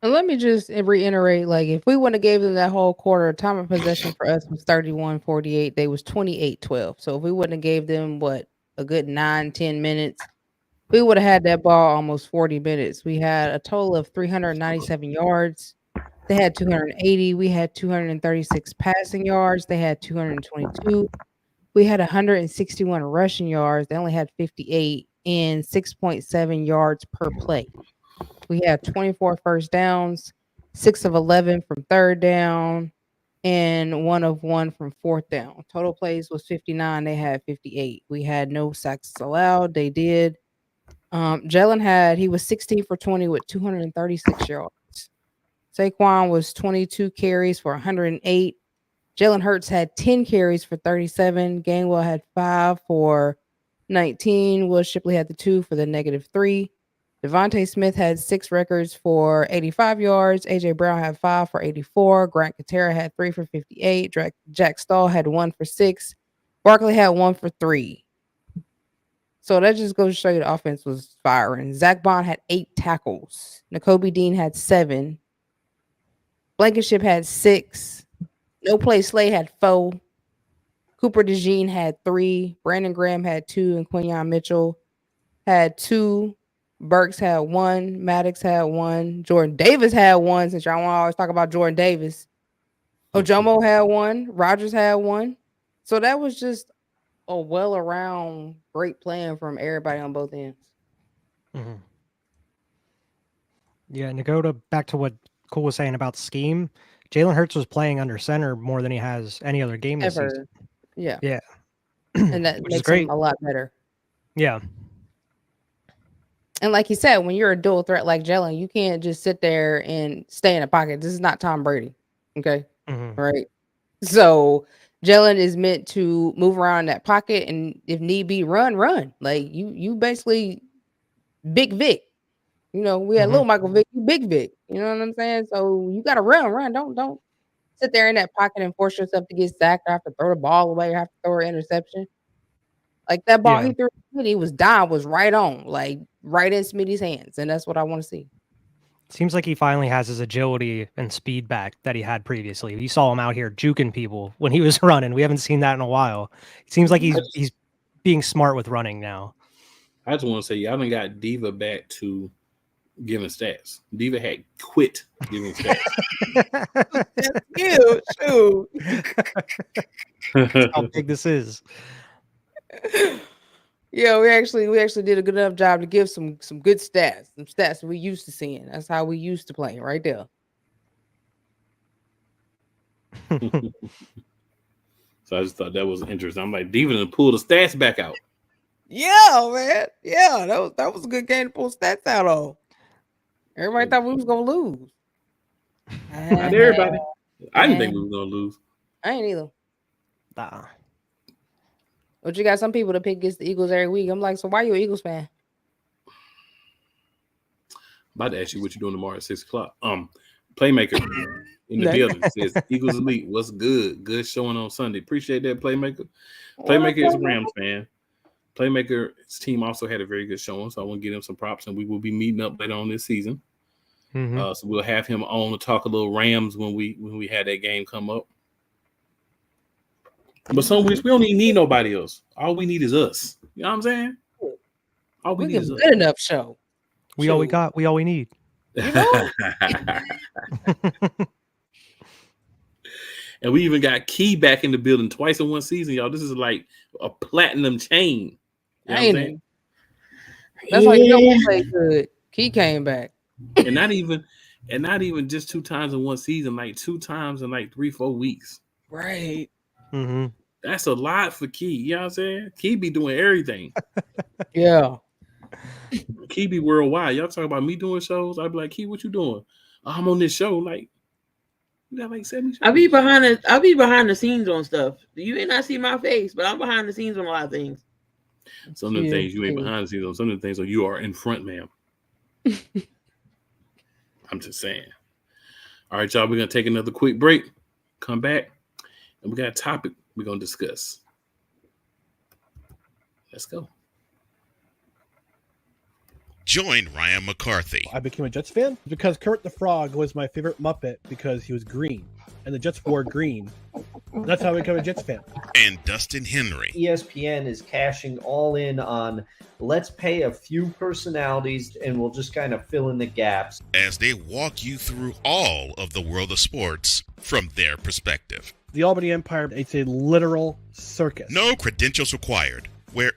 And let me just reiterate, like, if we wouldn't have gave them that whole quarter, time of possession for us was 31-48. They was 28-12. So if we wouldn't have gave them, a good 9-10 minutes, we would have had that ball almost 40 minutes. We had a total of 397 yards. They had 280. We had 236 passing yards. They had 222. We had 161 rushing yards. They only had 58 and 6.7 yards per play. We had 24 first downs, 6 of 11 from third down, and 1 of 1 from fourth down. Total plays was 59. They had 58. We had no sacks allowed. They did. Jalen he was 16 for 20 with 236 yards. Saquon was 22 carries for 108. Jalen Hurts had 10 carries for 37. Gainwell had 5 for 19. Will Shipley had the 2 for the -3. Devontae Smith had 6 records for 85 yards. A.J. Brown had 5 for 84. Grant Katera had 3 for 58. Jack Stahl had 1 for 6. Barkley had 1 for 3. So that just goes to show you the offense was firing. Zach Bond had 8 tackles. Nakobe Dean had 7. Blankenship had 6. No Play Slay had 4. Cooper DeJean had 3. Brandon Graham had 2. And Quinyon Mitchell had 2. Burks had 1. Maddox had 1. Jordan Davis had 1, since y'all want to always talk about Jordan Davis. Ojomo had 1. Rogers had 1. So that was just a well-around great plan from everybody on both ends. Mm-hmm. Yeah, and to go back to what Cole was saying about scheme, Jalen Hurts was playing under center more than he has any other game this season. Yeah. Yeah. And that makes him a lot better. Yeah. And like you said, when you're a dual threat like Jalen, you can't just sit there and stay in a pocket. This is not Tom Brady. Okay. Mm-hmm. Right. So Jalen is meant to move around that pocket, and if need be, run. Like you basically Big Vic. We had little Michael Vick, Big Vic. You know what I'm saying? So you gotta run. Don't sit there in that pocket and force yourself to get sacked or have to throw the ball away or have to throw an interception. Like that ball he threw, he was right on, like right in Smitty's hands, and that's what I want to see. Seems like he finally has his agility and speed back that he had previously. You saw him out here juking people when he was running. We haven't seen that in a while. It seems like he's being smart with running now. I just want to say, y'all done got Diva back to giving stats. Diva had quit giving stats. That's cute. Shoot. That's how big this is. Yeah, we actually did a good enough job to give some good stats, some stats we used to seeing. That's how we used to play, right there. So I just thought that was interesting. I'm like, Diva done pulled the stats back out. Yeah, man. Yeah, that was a good game to pull stats out of. Everybody thought we was gonna lose. Not everybody. I didn't think we were gonna lose. I ain't either. Nah. But you got some people that pick against the Eagles every week. I'm like, so why are you an Eagles fan? About to ask you what you're doing tomorrow at 6:00. Playmaker in the building says Eagles Elite. What's good? Good showing on Sunday. Appreciate that, Playmaker. Playmaker is a Rams fan. Playmaker's team also had a very good showing, so I want to give him some props, and we will be meeting up later on this season. So we'll have him on to talk a little Rams when we had that game come up. But some weeks we don't even need nobody else. All we need is us. You know what I'm saying? All we need is us. Good enough show. We all we got. We all we need. You know? And we even got Key back in the building twice in one season, y'all. This is like a platinum chain. You know what I'm saying? That's why you don't play good. Key came back. And not even just 2 times in one season, like 2 times in like 3-4 weeks. Right. Mm-hmm. That's a lot for Key. You know what I'm saying? Key be doing everything. Yeah. Key be worldwide. Y'all talk about me doing shows. I'd be like, Key, what you doing? Oh, I'm on this show. Like, you got like 70 shows. I'll be behind the scenes on stuff. You may not see my face, but I'm behind the scenes on a lot of things. Some of the things you ain't behind the scenes on. Some of the things you are in front, ma'am. I'm just saying. All right, y'all. We're gonna take another quick break. Come back. And we got a topic we're going to discuss. Let's go. Join Ryan McCarthy. I became a Jets fan because Kermit the Frog was my favorite Muppet because he was green. And the Jets wore green. That's how I became a Jets fan. And Dustin Henry. ESPN is cashing all in on let's pay a few personalities and we'll just kind of fill in the gaps. As they walk you through all of the world of sports from their perspective. The Albany Empire, it's a literal circus. No credentials required. Where,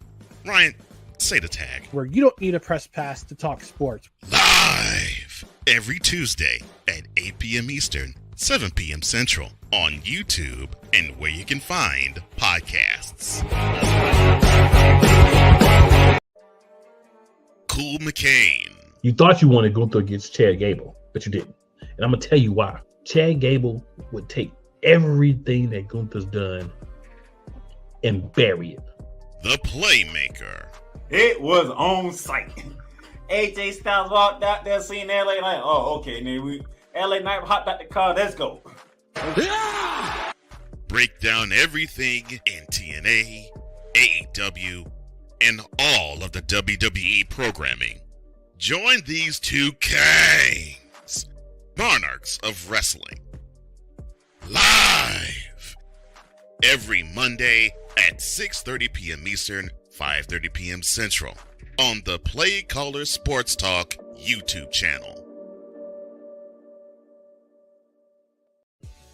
Ryan, say the tag. Where you don't need a press pass to talk sports. Live every Tuesday at 8 p.m. Eastern, 7 p.m. Central on YouTube and where you can find podcasts. Cool McCain. You thought you wanted Gunther against Chad Gable, but you didn't. And I'm going to tell you why. Chad Gable would take everything that Gunther's done and bury it. The Playmaker. It was on site. AJ Styles walked out there, seen LA Knight. Oh, okay. Then LA Knight hopped out the car. Let's go. Break down everything in TNA, AEW, and all of the WWE programming. Join these two kings, monarchs of wrestling. Live every Monday at 6:30 p.m. Eastern, 5:30 p.m. Central on the Play Caller Sports Talk YouTube channel.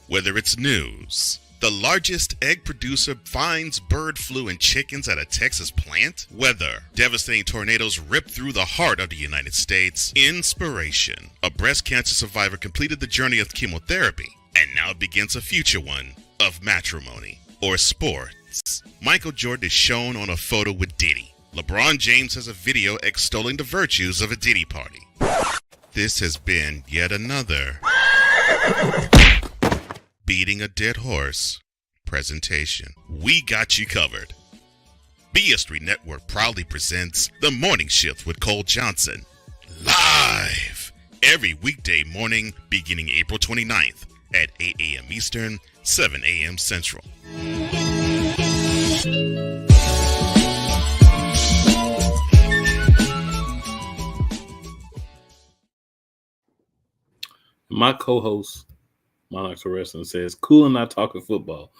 Whether it's news, the largest egg producer finds bird flu in chickens at a Texas plant, weather, devastating tornadoes rip through the heart of the United States, inspiration, a breast cancer survivor completed the journey of chemotherapy, and now begins a future one of matrimony or sports. Michael Jordan is shown on a photo with Diddy. LeBron James has a video extolling the virtues of a Diddy party. This has been yet another Beating a Dead Horse presentation. We got you covered. BS3 Network proudly presents The Morning Shift with Cole Johnson. Live every weekday morning beginning April 29th at 8 a.m. Eastern, 7 a.m. Central. My co-host, Monarchs for Wrestling, says, cool and not talking football.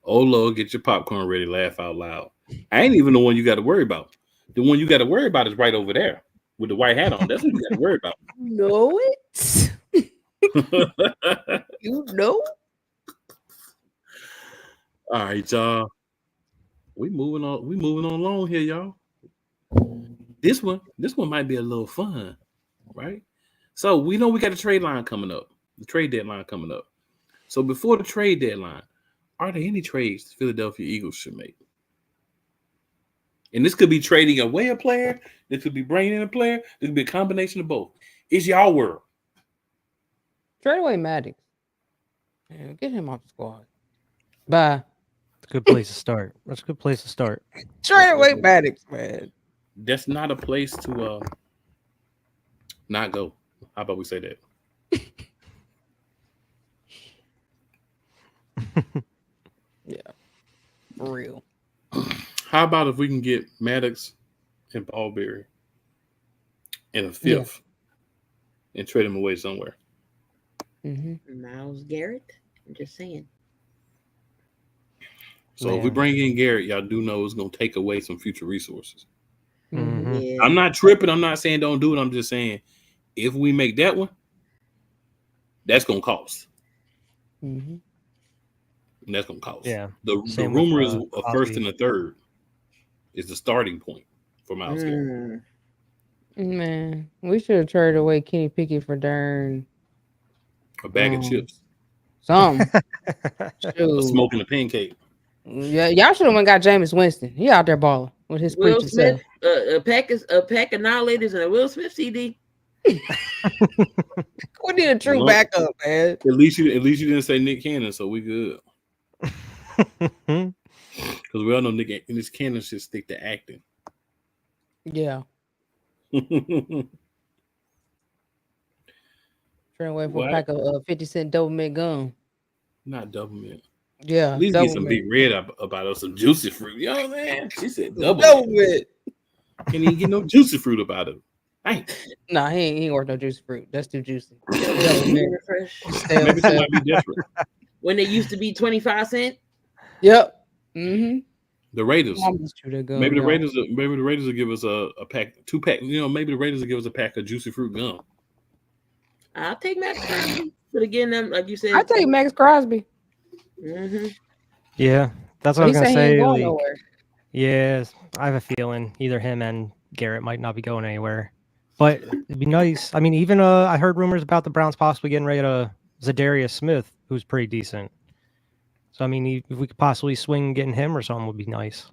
Oh, Lord, get your popcorn ready. Laugh out loud. I ain't even the one you got to worry about. The one you got to worry about is right over there with the white hat on. That's what you got to worry about. Know it? You know? All right, y'all. We moving on along here, y'all. This one might be a little fun, right? So we know we got a trade line coming up, the trade deadline coming up. So before the trade deadline, are there any trades the Philadelphia Eagles should make? And this could be trading away a player. This could be bringing in a player. This could be a combination of both. It's y'all world. Trade away Maddox. Man, get him off the squad. Bye. It's a good place to start. That's a good place to start. Trade away Maddox, man. That's not a place to not go. How about we say that? Yeah. For real. How about if we can get Maddox and Ballberry in a fifth and trade him away somewhere? Myles Garrett. I'm just saying. So if we bring in Garrett, y'all do know it's going to take away some future resources. Yeah. I'm not tripping. I'm not saying don't do it. I'm just saying if we make that one, that's going to cost. And that's going to cost. Yeah. The rumor is a first and a third is the starting point for Myles Garrett. Man, we should have traded away Kenny Pickett for darn A bag of chips. Some. A smoking a pancake. Yeah, y'all should have went and got Jameis Winston. He out there balling with his Will preaching Smith, self. a pack of annihilators and a Will Smith CD. We need a true backup, man. At least you didn't say Nick Cannon, so we good. Because we all know Nick Cannon should stick to acting. Yeah. Trying to wait for a pack of 50 cent double mint gum. Not double mint. Yeah. At least get some big red about us, some juicy fruit. You know what I'm saying? She said double mint. Can't even get no juicy fruit about it. Dang. Nah, he ain't worth no juicy fruit. That's too juicy. Fresh. Maybe she might be different. When they used to be 25 cents. Yep. Mm-hmm. The Raiders. Maybe the Raiders will give us a pack, 2-pack. You know, maybe the Raiders will give us a pack of juicy fruit gum. I'll take Max Crosby. But again, like you said, I'll take Max Crosby. Yeah, that's what I was gonna say. Like, nowhere. yeah, I have a feeling either him and Garrett might not be going anywhere. But it'd be nice. I mean, even I heard rumors about the Browns possibly getting rid of Zadarius Smith, who's pretty decent. So I mean, if we could possibly swing getting him or something would be nice.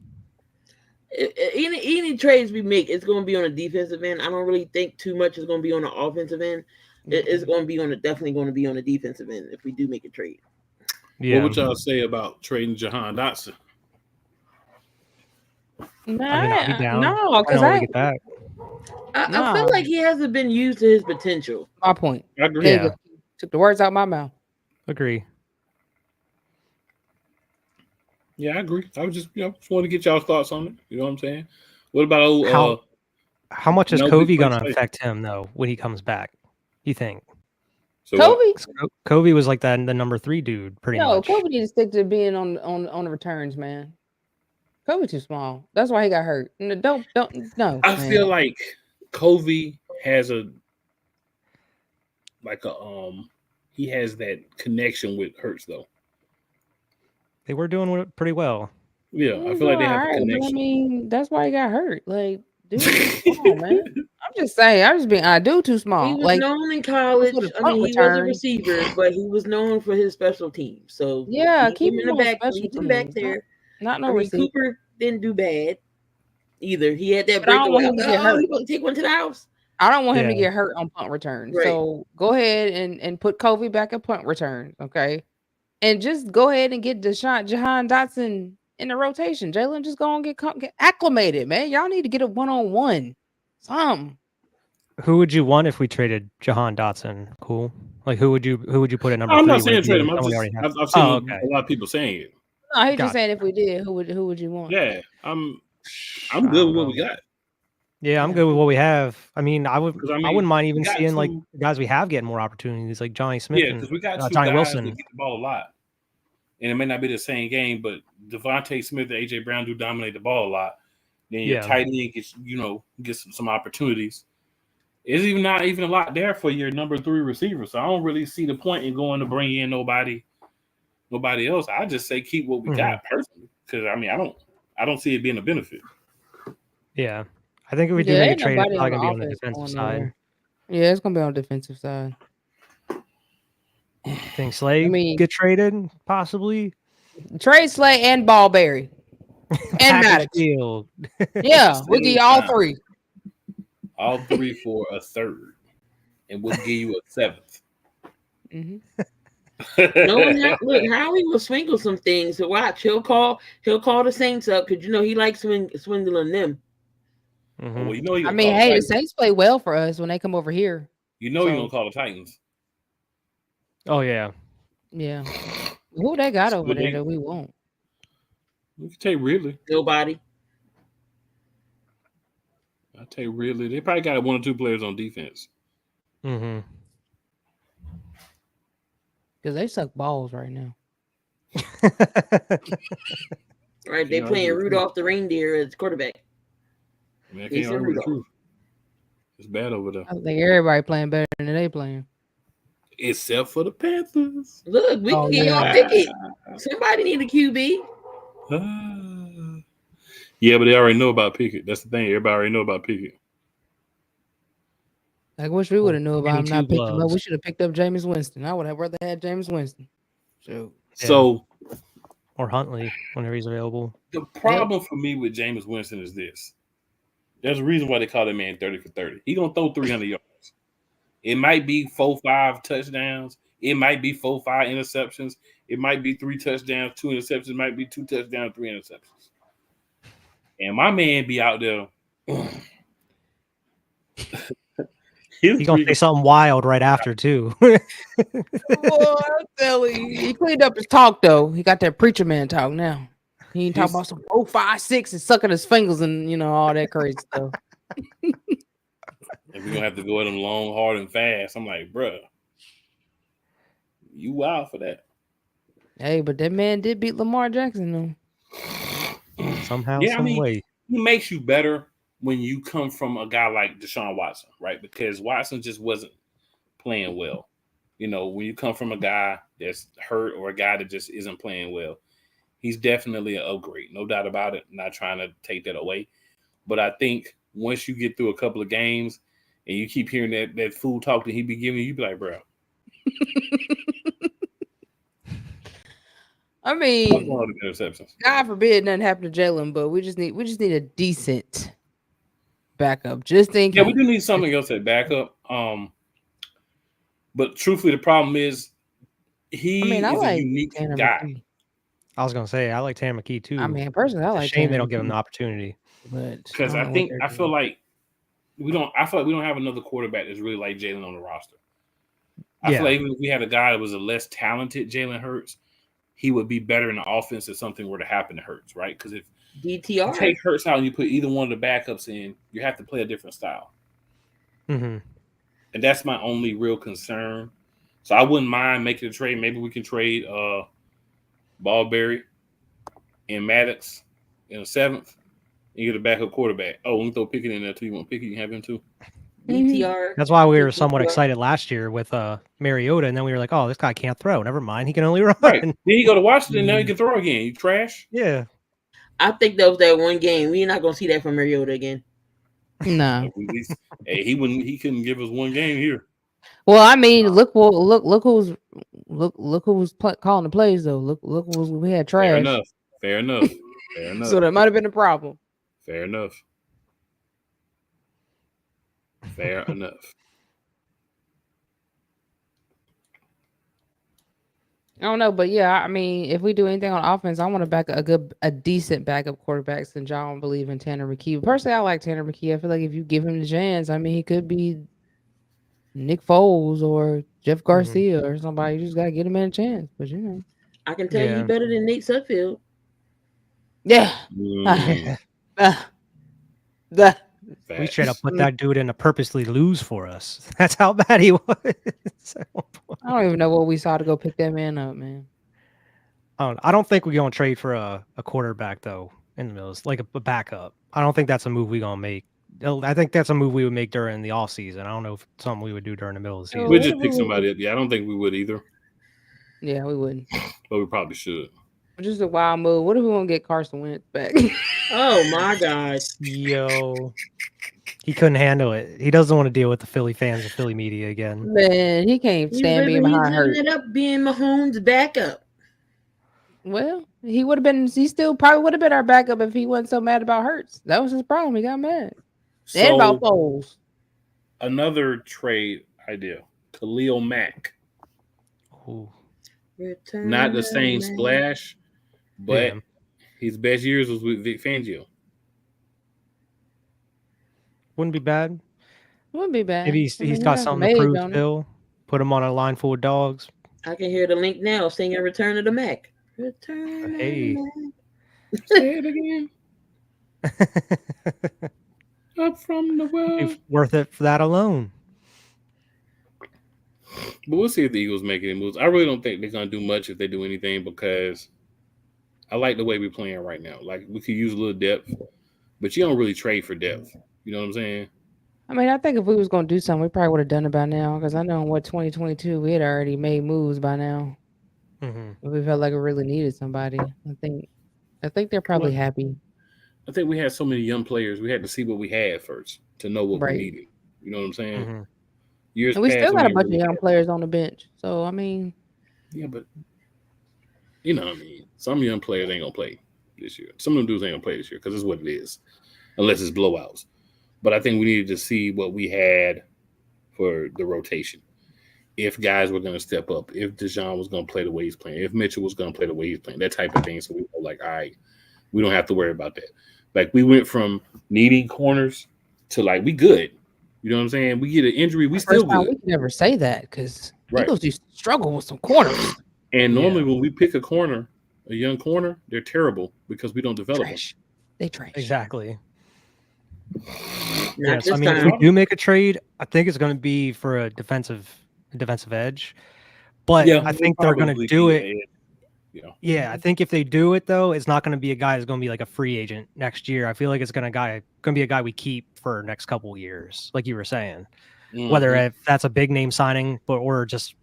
Any trades we make, it's going to be on a defensive end. I don't really think too much is going to be on the offensive end. It's going to be definitely going to be on the defensive end if we do make a trade. Yeah. What would y'all say about trading Jahan Dotson? No, because I feel like he hasn't been used to his potential. My point. I agree. Yeah. Took the words out of my mouth. Agree. Yeah, I agree. I was just want to get y'all's thoughts on it. You know what I'm saying? What about how much is Covey gonna affect him though when he comes back? You think? So Covey was like the number 3 dude, pretty much. Kobe need to stick to being on the returns, man. Kobe too small. That's why he got hurt. No. I feel like Covey has he has that connection with Hurts though. They were doing it pretty well. Yeah, I feel like they have a connection. But I mean, that's why he got hurt. Like, dude, come on, man. I'm just saying. I'm just being. Dude, too small. He was known in college. I mean, he was a receiver, but he was known for his special teams. So yeah, keep him in the back. Keep him back there. Not no receiver. Cooper didn't do bad either. He had that breakaway. He gonna take one to the house. I don't want him to get hurt on punt returns. Right. So go ahead and put Covey back at punt returns, okay? And just go ahead and get Jahan Dotson in the rotation. Jalen, just go and get acclimated, man. Y'all need to get a one-on-one. Something. Who would you want if we traded Jahan Dotson? Cool. Like who would you put at number I'm 3? not saying trade him. Someone you already have? I've seen okay. a lot of people saying it. No, he's just Gotcha. saying if we did, who would you want? Yeah, I'm I good don't with what know. we got. Yeah, I'm good with what we have. I mean, I Because I wouldn't mind even we got seeing like two- guys we have getting more opportunities, like Johnny Smith Yeah, and because we got two Johnny guys Wilson. that get the ball a lot, and it may not be the same game, but Devontae Smith and AJ Brown do dominate the ball a lot. Then your tight end gets some opportunities. It's not even a lot there for your number 3 receiver. So I don't really see the point in going to bring in nobody else. I just say keep what we got personally, because I don't see it being a benefit. Yeah, I think if we do make a trade, it's probably gonna be on the offense defensive going side. nowhere. Yeah, it's gonna be on the defensive side. Think Slay get traded possibly? Trade Slay and Ballberry and Maddox. Deal. Yeah, we'll give you all 3. All 3 for a third, and we'll give you a 7th. Look, Howie will swingle some things. So watch, he'll call the Saints up because he likes swindling them. Well, I mean, hey, the Saints play well for us when they come over here. You're gonna call the Titans. Oh yeah. Yeah. Who they got over there that we won't? We can take Ridley. Nobody. I take Ridley. They probably got 1 or 2 players on defense. Because they suck balls right now. Right, they playing Rudolph the reindeer as quarterback. I mean, I can't argue with the truth. It's bad over there. I think everybody playing better than they playing. Except for the Panthers. Look, we can get y'all Pickett. Somebody need a QB. Yeah, but they already know about Pickett. That's the thing. Everybody already know about Pickett. I wish we would have known about him not picking him up. We should have picked up Jameis Winston. I would have rather had Jameis Winston. So or Huntley whenever he's available. The problem for me with Jameis Winston is this. There's a reason why they call that man 30 for 30. He gonna throw 300 yards. It might be 4-5 touchdowns. It might be 4-5 interceptions. It might be 3 touchdowns, 2 interceptions. It might be 2 touchdowns, 3 interceptions. And my man be out there. He's gonna say something wild right after too. Boy, I tell you, he cleaned up his talk though. He got that preacher man talk now. He ain't talking about some 4, 5, 6 and sucking his fingers and all that crazy stuff. And we're gonna have to go at him long, hard, and fast. I'm like, bruh, you wild for that. Hey, but that man did beat Lamar Jackson though. Somehow, Yeah, some way. He makes you better when you come from a guy like Deshaun Watson, right? Because Watson just wasn't playing well. When you come from a guy that's hurt or a guy that just isn't playing well, he's definitely an upgrade. No doubt about it. I'm not trying to take that away. But I think once you get through a couple of games and you keep hearing that fool talk that he be giving you be like, bro. I mean, interceptions. God forbid nothing happened to Jalen, but we just need a decent backup. Just think. Yeah, we do need something else at backup. But truthfully, the problem is he is a unique guy. I was gonna say I like Tanner McKee too. I mean, personally, I like. Shame they don't give him the opportunity. Because I feel like we don't have another quarterback that's really like Jalen on the roster. I feel like even if we had a guy that was a less talented Jalen Hurts, he would be better in the offense if something were to happen to Hurts, right? Because if DTR you take Hurts out and you put either one of the backups in, you have to play a different style. Mm-hmm. And that's my only real concern. So I wouldn't mind making a trade. Maybe we can trade Ballberry and Maddox in the 7th. You get a backup quarterback. Oh, we can throw Pickett in there too. You want Pickett? You can have him too. DTR. That's why we were somewhat excited last year with Mariota, and then we were like, "Oh, this guy can't throw. Never mind, he can only run." Right. Then you go to Washington. Now you can throw again. You trash. Yeah. I think that was that one game. We're not gonna see that from Mariota again. No. Hey, he couldn't give us one game here. Well, I mean, look who was calling the plays though. Look we had trash. Fair enough. So that might have been a problem. Fair enough. I don't know, but yeah, I mean, if we do anything on offense, I want to back a decent backup quarterback since y'all don't believe in Tanner McKee. Personally, I like Tanner McKee. I feel like if you give him the chance, I mean, he could be Nick Foles or Jeff Garcia or somebody. You just gotta get him in a chance. But you know, I can tell you better than Nate Sudfeld. Yeah. We should have put that dude in to purposely lose for us. That's how bad he was. I don't even know what we saw to go pick that man up, man. I don't think we're gonna trade for a quarterback though in the Mills, like a backup. I don't think that's a move we're gonna make. I think that's a move we would make during the off season. I don't know if it's something we would do during the middle of the season. We'd just pick somebody up. Yeah, I don't think we would either. Yeah, we wouldn't. But we probably should. Just a wild move. What if we want to get Carson Wentz back? Oh my God. Yo. He couldn't handle it. He doesn't want to deal with the Philly fans and Philly media again. Man, he can't stand being behind Hurt. He's living it up being Mahomes' backup. Well, he would have been. He still probably would have been our backup if he wasn't so mad about Hurts. That was his problem. He got mad. And about Foles. Another trade idea: Khalil Mack. Ooh. Not the same splash, but his best years was with Vic Fangio. Wouldn't be bad. Wouldn't be bad. Maybe he's got something to prove still. Put him on a line full of dogs. I can hear the link now singing "Return of the Mac." Return. Hey. Of the Mac. Say it again. Up from the world. It's worth it for that alone. But we'll see if the Eagles make any moves. I really don't think they're going to do much if they do anything because I like the way we're playing right now. Like, we could use a little depth, but you don't really trade for depth. You know what I'm saying? I mean, I think if we was going to do something, we probably would have done it by now because I know in 2022, we had already made moves by now. We felt like we really needed somebody. I think they're probably happy. I think we had so many young players. We had to see what we had first to know what we needed. You know what I'm saying? Years and we past, still got a bunch of young players on the bench. So, I mean. Yeah, but you know what I mean? Some young players ain't going to play this year. Some of them dudes ain't going to play this year because it's what it is, unless it's blowouts. But I think we needed to see what we had for the rotation. If guys were going to step up, if Deshaun was going to play the way he's playing, if Mitchell was going to play the way he's playing, that type of thing. So we were like, all right, we don't have to worry about that. Like, we went from needing corners to, like, we good. You know what I'm saying? We get an injury, we still good. We can never say that because Eagles used to struggle with some corners. And normally when we pick a corner, a young corner, they're terrible because we don't develop them. They trash. Exactly. Yes, I mean, if we do make a trade, I think it's going to be for a defensive edge. But I think they're going to do it. Yeah, I think if they do it though, it's not going to be a guy that's going to be like a free agent next year. I feel like it's going to be a guy we keep for next couple of years, like you were saying. Whether if that's a big name signing, or just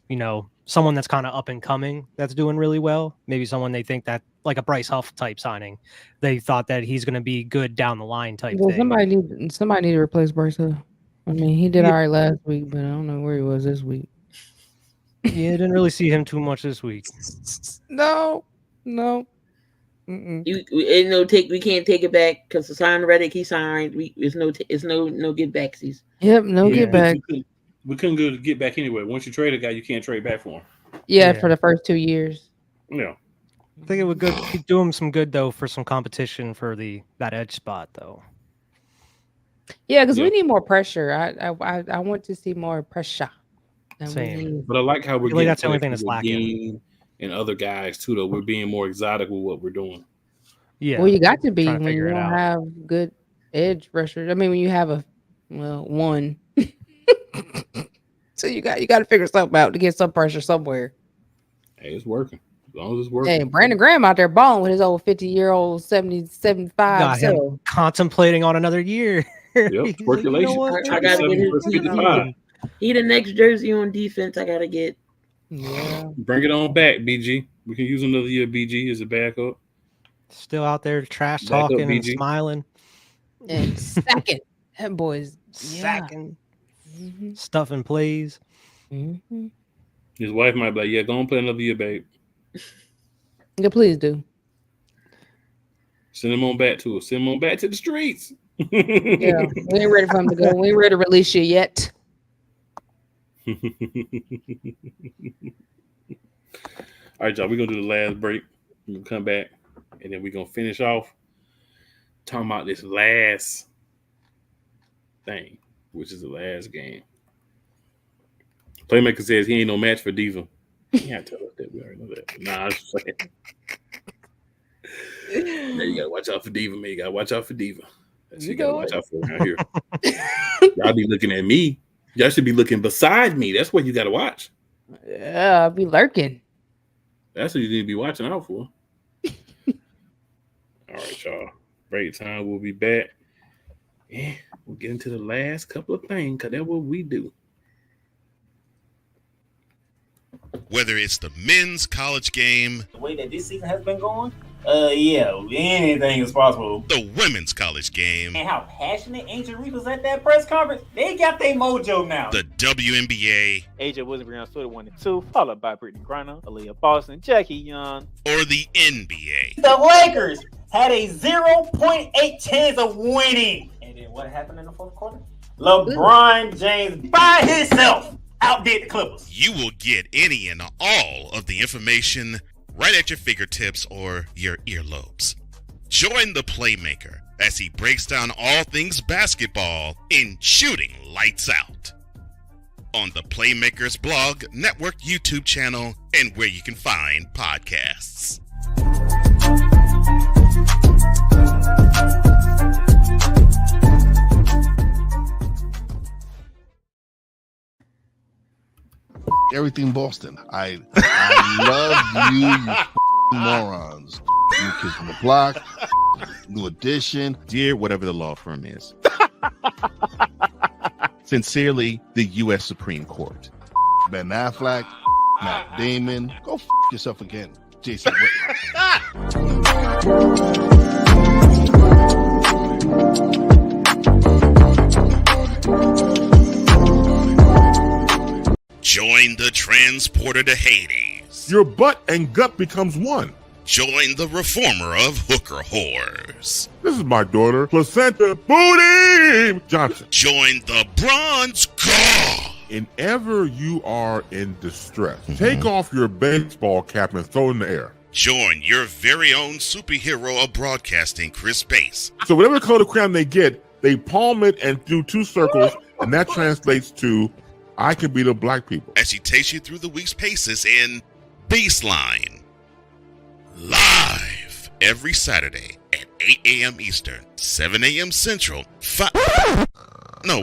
someone that's kind of up and coming that's doing really well. Maybe someone they think that like a Bryce Huff type signing. They thought that he's going to be good down the line type thing. Somebody need to replace Bryce Huff. I mean, he did all right last week, but I don't know where he was this week. Yeah, didn't really see him too much this week. No. We can't take it back because Hassan Reddick he signed. It's no get backsies. Yep, no get back. We couldn't go to get back anyway. Once you trade a guy, you can't trade back for him. Yeah, for the first 2 years. Yeah. I think it would do him some good though for some competition for that edge spot though. Yeah, because we need more pressure. I want to see more pressure. Same. But I like how we're getting that's the only thing that's lacking. And other guys too, though. We're being more exotic with what we're doing. Yeah. Well, you got to be when you don't have good edge rushers. I mean, when you have one. So you got to figure something out to get some pressure somewhere. Hey, it's working. As long as it's working. Hey, Brandon Graham out there balling with his old 50-year-old 75 got him contemplating on another year. Yep, circulation. I gotta get his 55. He the next jersey on defense. I gotta get. Yeah. Bring it on back, BG. We can use another year. BG as a backup. Still out there trash talking and smiling and sacking. That boy's sacking, stuffing plays. His wife might be like, "Yeah, go on play another year, babe." Yeah, please do. Send him on back to us. Send him on back to the streets. Yeah, we ain't ready for him to go. We ain't ready to release you yet. All right, y'all. We're gonna do the last break. We're gonna come back, and then we're gonna finish off talking about this last thing, which is the last game. Playmaker says he ain't no match for Diva. You can't tell us that. We already know that. Nah, I was just saying. Now you gotta watch out for Diva, man. You gotta watch out for Diva. That's you gotta watch out for around here. Y'all be looking at me. Y'all should be looking beside me. That's what you gotta watch. Yeah, I'll be lurking. That's what you need to be watching out for. All right, y'all. Break time. We'll be back. Yeah, we'll get into the last couple of things because that's what we do. Whether it's the men's college game, The way that this season has been going, yeah, anything is possible. the women's college game, And how passionate Angel Reese was at that press conference, they got their mojo now. the WNBA, AJ Wilson on Twitter 1 and 2, followed by Brittany Griner, Aaliyah Boston, Jackie Young, or the NBA. The Lakers had a 0.8 chance of winning. And then what happened in the fourth quarter? LeBron James by himself outdid the Clippers. You will get any and all of the information right at your fingertips or your earlobes. Join the Playmaker as he breaks down all things basketball in Shooting Lights Out on the Playmakers blog, network, YouTube channel, and where you can find podcasts. Everything Boston. I love you morons. New Kids on the Block, New Edition. Dear whatever the law firm is. Sincerely, the U.S. Supreme Court. Ben Affleck, Matt Damon. Go yourself again, Jason Whitlock. Join the transporter to Hades. Your butt and gut becomes one. Join the reformer of hooker whores. This is my daughter, Placenta Booty Johnson. Join the bronze god. Whenever you are in distress, take off your baseball cap and throw it in the air. Join your very own superhero of broadcasting, Chris Bass. So whatever color crown they get, they palm it and do 2 circles, and that translates to I can be the black people. As he takes you through the week's paces in Baseline. Live every Saturday at 8 a.m. Eastern, 7 a.m. Central,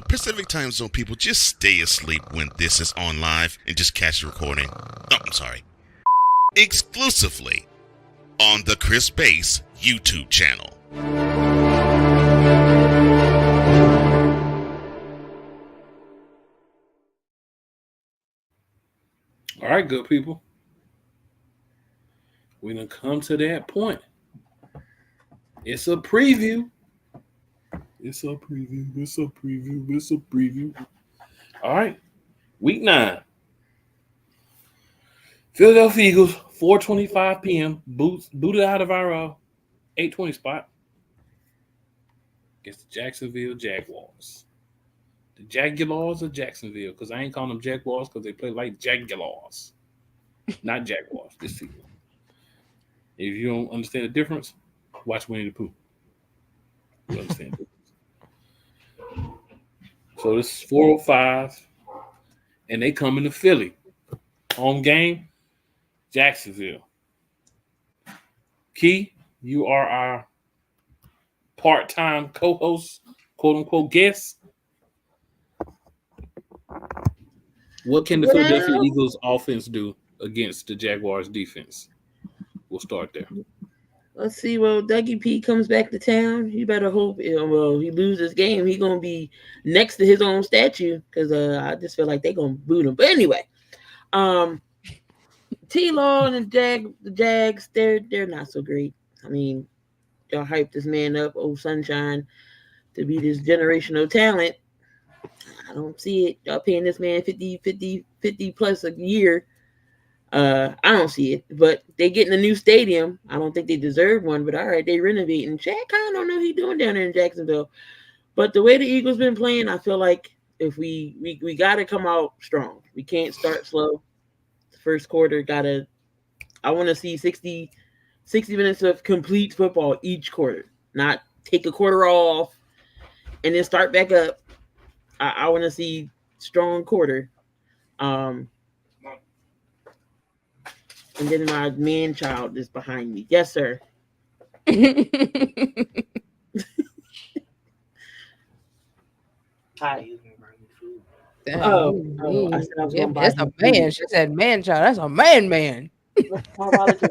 Pacific Time Zone people, just stay asleep when this is on live and just catch the recording. Oh, I'm sorry. Exclusively on the Chris Bass YouTube channel. All right, good people. We done come to that point. It's a preview. It's a preview. It's a preview. It's a preview. All right. Week 9. Philadelphia Eagles, 4:25 p.m. Booted out of our 8:20 spot against the Jacksonville Jaguars. The Jaguars or Jacksonville? Because I ain't calling them Jaguars because they play like Jaguars. Not Jaguars this season. If you don't understand the difference, watch Winnie the Pooh. You understand the difference. So this is 4:05, and they come into Philly. Home game, Jacksonville. Key, you are our part-time co-host, quote-unquote guest. What can the Philadelphia Eagles offense do against the Jaguars defense? We'll start there. Let's see. Well, Dougie P comes back to town. You better hope. He loses this game. He's gonna be next to his own statue because I just feel like they're gonna boot him. But anyway, T-Law and the Jags, they're not so great. I mean, y'all hyped this man up, old Sunshine, to be this generational talent. I don't see it. Y'all paying this man 50 plus a year. I don't see it, but they getting a new stadium. I don't think they deserve one, but all right, they renovating. Chad kind of don't know what he's doing down there in Jacksonville. But the way the Eagles been playing, I feel like if we got to come out strong. We can't start slow. The first quarter I want to see 60 minutes of complete football each quarter, not take a quarter off and then start back up. I want to see strong quarter. And then my man child is behind me. Yes, sir. Hi. I said I was gonna buy That's a man. She said man child. That's a man. My wallet is-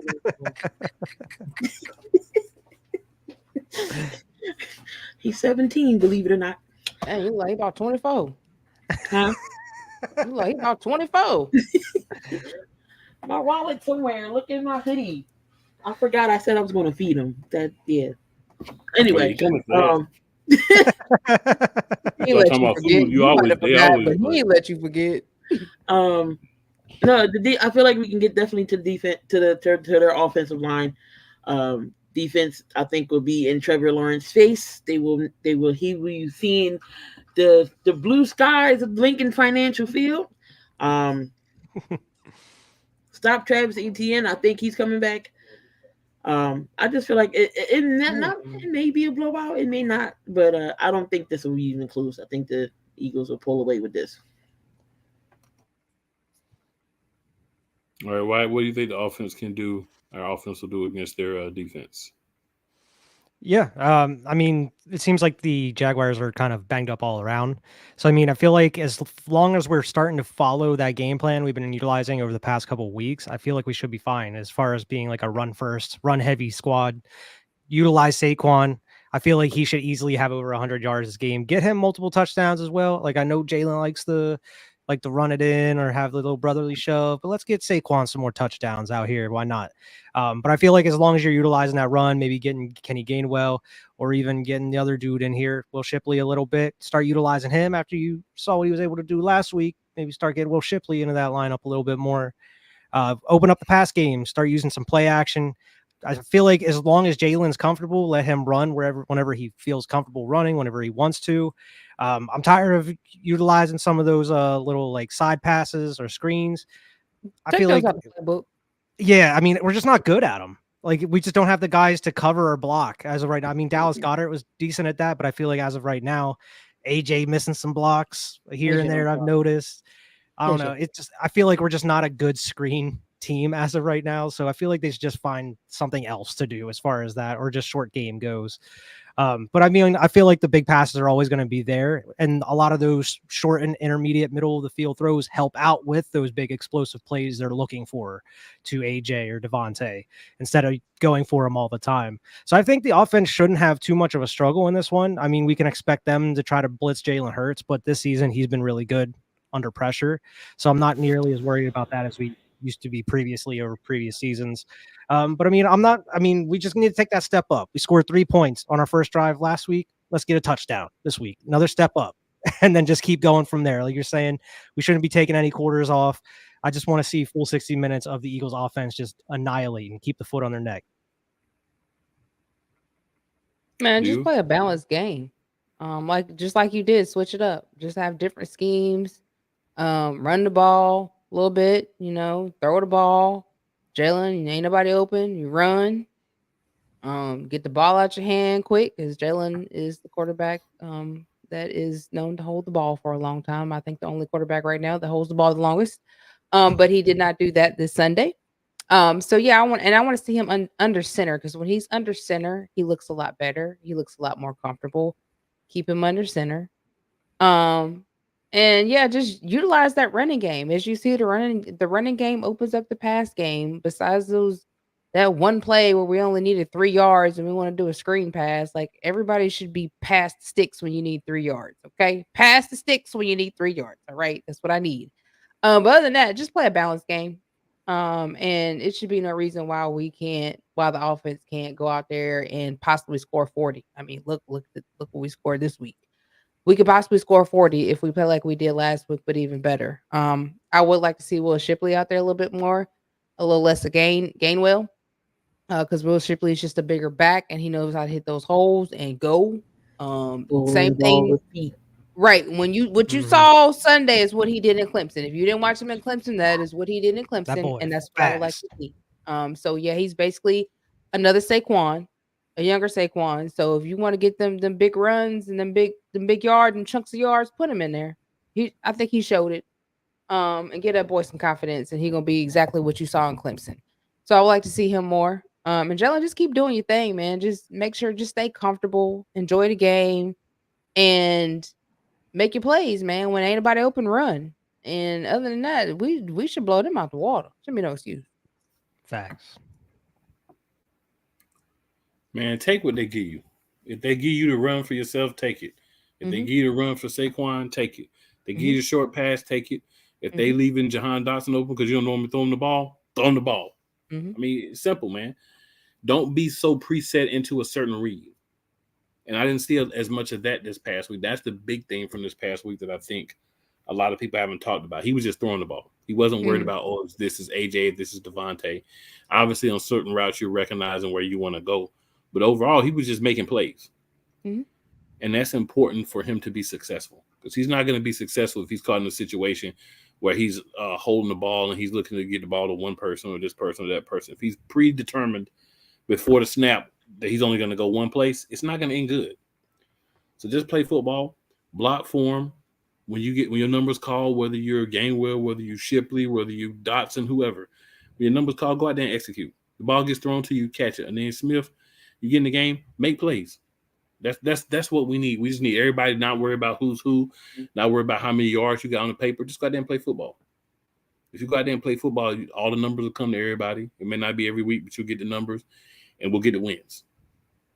He's 17, believe it or not. Hey, you like about 24. Huh? You like about 24. My wallet somewhere. Look in my hoodie. I forgot I said I was going to feed him. Anyway, He let you forget. You might have forgot, but he let you forget. No, I feel like we can get definitely to defense to their offensive line. Defense, I think, will be in Trevor Lawrence's face. He will be seeing the blue skies of Lincoln Financial Field. Stop Travis Etienne. I think he's coming back. I just feel like it may be a blowout, it may not, but I don't think this will be even close. I think the Eagles will pull away with this. All right, Wyatt, what do you think the offense can do? Our offense will do against their defense. Yeah, I mean, it seems like the Jaguars are kind of banged up all around. So, I mean, I feel like as long as we're starting to follow that game plan we've been utilizing over the past couple of weeks, I feel like we should be fine as far as being like a run first, run heavy squad. Utilize Saquon. I feel like he should easily have over 100 yards this game. Get him multiple touchdowns as well. Like I know Jalen likes to run it in or have the little brotherly shove, but let's get Saquon some more touchdowns out here. Why not? But I feel like as long as you're utilizing that run, maybe getting Kenny Gainwell or even getting the other dude in here, Will Shipley a little bit, start utilizing him after you saw what he was able to do last week. Maybe start getting Will Shipley into that lineup a little bit more. Open up the pass game, start using some play action. I feel like as long as Jalen's comfortable, let him run whenever he feels comfortable running, whenever he wants to. I'm tired of utilizing some of those little like side passes or screens. I feel like, yeah, I mean, we're just not good at them. Like we just don't have the guys to cover or block as of right now. I mean, Dallas Goedert was decent at that, but I feel like as of right now, AJ missing some blocks here and there. I've noticed. I don't know. It's just I feel like we're just not a good screen team as of right now. So I feel like they should just find something else to do as far as that, or just short game goes. But I mean, I feel like the big passes are always going to be there. And a lot of those short and intermediate middle of the field throws help out with those big explosive plays they're looking for to AJ or Devontae instead of going for them all the time. So I think the offense shouldn't have too much of a struggle in this one. I mean, we can expect them to try to blitz Jalen Hurts, but this season he's been really good under pressure. So I'm not nearly as worried about that as we used to be previously over previous seasons. But I mean, we just need to take that step up. We scored 3 points on our first drive last week. Let's get a touchdown this week, another step up, and then just keep going from there. Like you're saying, we shouldn't be taking any quarters off. I just want to see full 60 minutes of the Eagles offense just annihilate and keep the foot on their neck. Man, just play a balanced game. Just like you did, switch it up. Just have different schemes. Run the ball a little bit, throw the ball. Jalen, ain't nobody open. You run. Get the ball out your hand quick because Jalen is the quarterback that is known to hold the ball for a long time. I think the only quarterback right now that holds the ball the longest. But he did not do that this Sunday. So yeah, I want to see him under center because when he's under center, he looks a lot better. He looks a lot more comfortable. Keep him under center. And yeah, just utilize that running game. As you see, the running game opens up the pass game. Besides that one play where we only needed 3 yards and we want to do a screen pass, like everybody should be past the sticks when you need 3 yards. Okay, past the sticks when you need 3 yards. All right, that's what I need. But other than that, just play a balanced game. And it should be no reason why the offense can't go out there and possibly score 40. I mean, look what we scored this week. We could possibly score 40 if we play like we did last week, but even better. I would like to see Will Shipley out there a little bit more, a little less of Gainwell, because Will Shipley is just a bigger back and he knows how to hit those holes and go. Same thing. Right. What you saw Sunday is what he did in Clemson. If you didn't watch him in Clemson, that is what he did in Clemson, and that's what I would like to see. So yeah, he's basically another Saquon. A younger Saquon. So if you want to get them big runs and them big yard and chunks of yards, put him in there. I think he showed it. and give that boy some confidence, and he's gonna be exactly what you saw in Clemson. So I would like to see him more. And Jalen, just keep doing your thing, man. Just make sure, just stay comfortable, enjoy the game, and make your plays, man. When ain't nobody open, run. And other than that, we should blow them out the water. Should be no excuse. Facts. Man, take what they give you. If they give you to run for yourself, take it. If they give you to run for Saquon, take it. If they give you a short pass, take it. If they leaving Jahan Dotson open because you don't normally throw him the ball, throw him the ball. I mean, it's simple, man. Don't be so preset into a certain read. And I didn't see as much of that this past week. That's the big thing from this past week that I think a lot of people haven't talked about. He was just throwing the ball. He wasn't worried about, oh, this is AJ, this is Devontae. Obviously, on certain routes, you're recognizing where you want to go. But overall, he was just making plays. And that's important for him to be successful, because he's not going to be successful if he's caught in a situation where he's holding the ball and he's looking to get the ball to one person or this person or that person. If he's predetermined before the snap that he's only going to go one place, it's not going to end good. So just play football, block for him. When your number's called, whether you're Gainwell, whether you Shipley, whether you Dotson, whoever, when your number's called, go out there and execute. The ball gets thrown to you, catch it. And then Smith, you get in the game, make plays. That's what we need. We just need everybody to not worry about who's who, not worry about how many yards you got on the paper. Just go out there and play football. If you go out there and play football, all the numbers will come to everybody. It may not be every week, but you'll get the numbers, and we'll get the wins.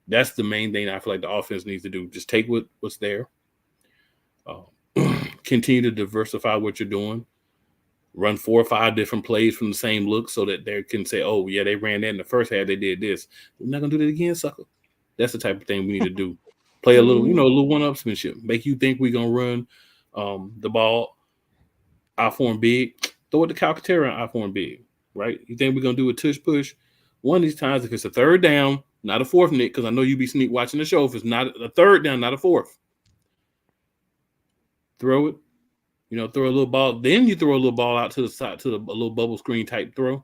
That's the main thing I feel like the offense needs to do. Just take what's there. Continue to diversify what you're doing. Run 4 or 5 different plays from the same look so that they can say, oh, yeah, they ran that in the first half. They did this. We're not going to do that again, sucker. That's the type of thing we need to do. Play a little, a little one-upsmanship. Make you think we're going to run the ball out for him big. Throw it to Calcaterra out for him big, right? You think we're going to do a tush push? One of these times, if it's a third down, not a fourth, Nick, because I know you be sneak watching the show. If it's not a third down, not a fourth. Throw it. Throw a little ball. Then you throw a little ball out to the side, to a little bubble screen type throw.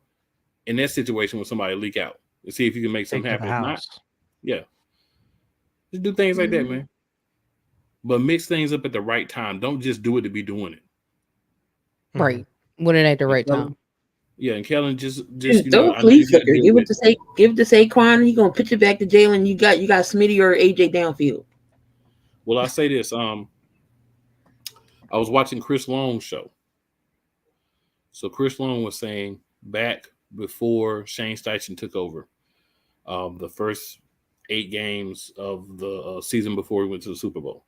In that situation, when somebody leak out, and see if you can make something happen. If not, yeah. Just do things like that, man. But mix things up at the right time. Don't just do it to be doing it. Right. When it ain't the right time. Yeah, and Kellen just don't please give it to Saquon. He gonna pitch it back to Jalen. You got Smitty or AJ downfield. Well, I say this. I was watching Chris Long's show. So Chris Long was saying back before Shane Steichen took over, the first 8 games of the season before we went to the Super Bowl.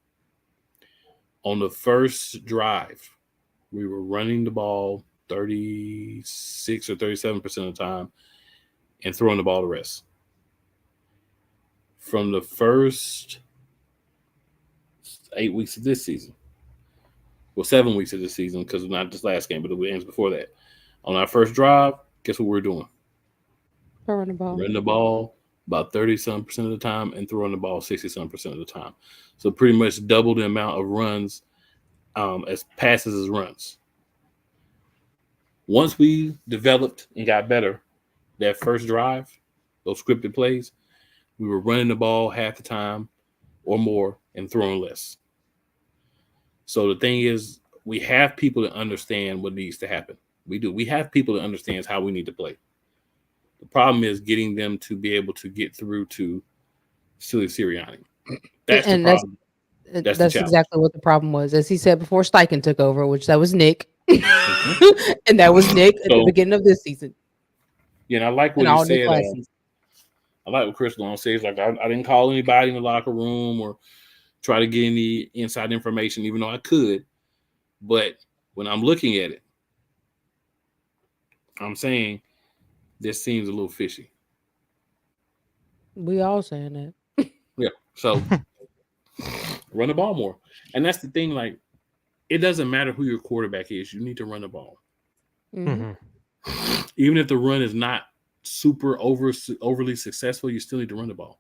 On the first drive, we were running the ball 36 or 37% of the time and throwing the ball the rest. From the first 8 weeks of this season, well, 7 weeks of this season, because not this last game, but the games before that. On our first drive, guess what we're doing? Throwing the ball. Running the ball about 30-some% of the time and throwing the ball 60-some% of the time. So pretty much double the amount of runs as passes as runs. Once we developed and got better, that first drive, those scripted plays, we were running the ball half the time or more and throwing less. So the thing is, we have people that understand what needs to happen. We do. We have people that understand how we need to play. The problem is getting them to be able to get through to Silly Sirianni. That's the problem. That's exactly what the problem was. As he said before Steichen took over, which that was Nick. And that was Nick at the beginning of this season. Yeah, and I like what he said. I like what Chris Long says. Like, I didn't call anybody in the locker room or try to get any inside information, even though I could. But when I'm looking at it, I'm saying this seems a little fishy. We all saying that. Yeah. So run the ball more. And that's the thing. Like, it doesn't matter who your quarterback is. You need to run the ball. Mm-hmm. Even if the run is not super overly successful, you still need to run the ball.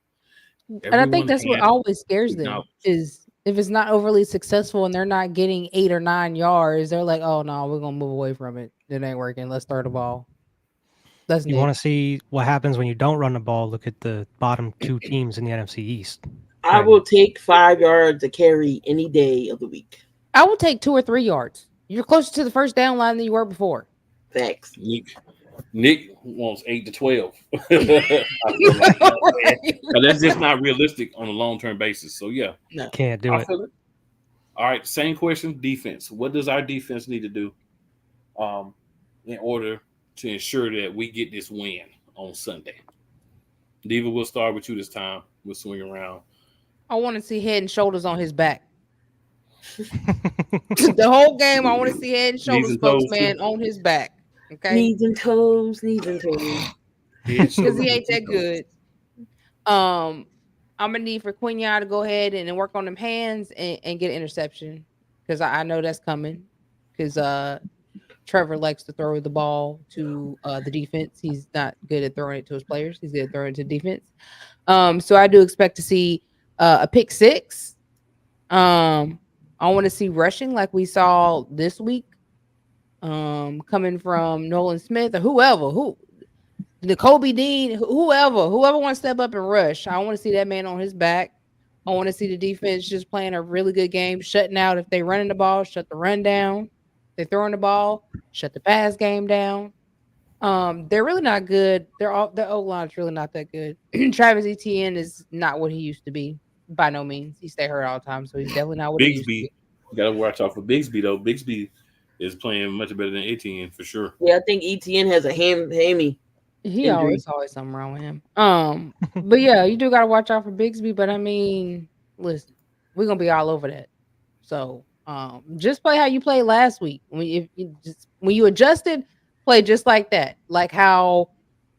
And I think that's what always scares them is if it's not overly successful and they're not getting 8 or 9 yards, they're like, oh, no, we're going to move away from it. It ain't working. Let's throw the ball. You want to see what happens when you don't run the ball? Look at the bottom 2 teams in the NFC East. I will take 5 yards to carry any day of the week. I will take 2 or 3 yards. You're closer to the first down line than you were before. Facts. Nick wants 8 to 12. I feel like, but that's just not realistic on a long-term basis. So yeah, no. Can't do I it. feel it. All right, same question. Defense. What does our defense need to do in order to ensure that we get this win on Sunday? Diva, we'll start with you this time. We'll swing around. I want to see head and shoulders on his back. The whole game, I want to see head and shoulders, spokesman on his back. Okay, Knees and toes. Because he ain't that good. I'm gonna need for Quinyon to go ahead and work on them hands and get an interception, because I know that's coming. Because Trevor likes to throw the ball to the defense. He's not good at throwing it to his players. He's good at throwing it to defense. So I do expect to see a pick six. I want to see rushing like we saw this week, coming from Nolan Smith or whoever, the Kobe Dean, whoever wants to step up and rush. I want to see that man on his back. I want to see the defense just playing a really good game, shutting out. If they running the ball, shut the run down. If they're throwing the ball, shut the pass game down. They're really not good. Their O-line is really not that good. Travis Etienne is not what he used to be. By no means. He stay hurt all the time, so he's definitely not what he used to be. You got to watch out for Bigsby, though. Bigsby is playing much better than Etienne, for sure. Yeah, I think Etienne has a hammy. He always something wrong with him. But yeah, you do got to watch out for Bigsby. But I mean, listen, we're going to be all over that. So just play how you played last week. When you adjusted, play just like that. Like how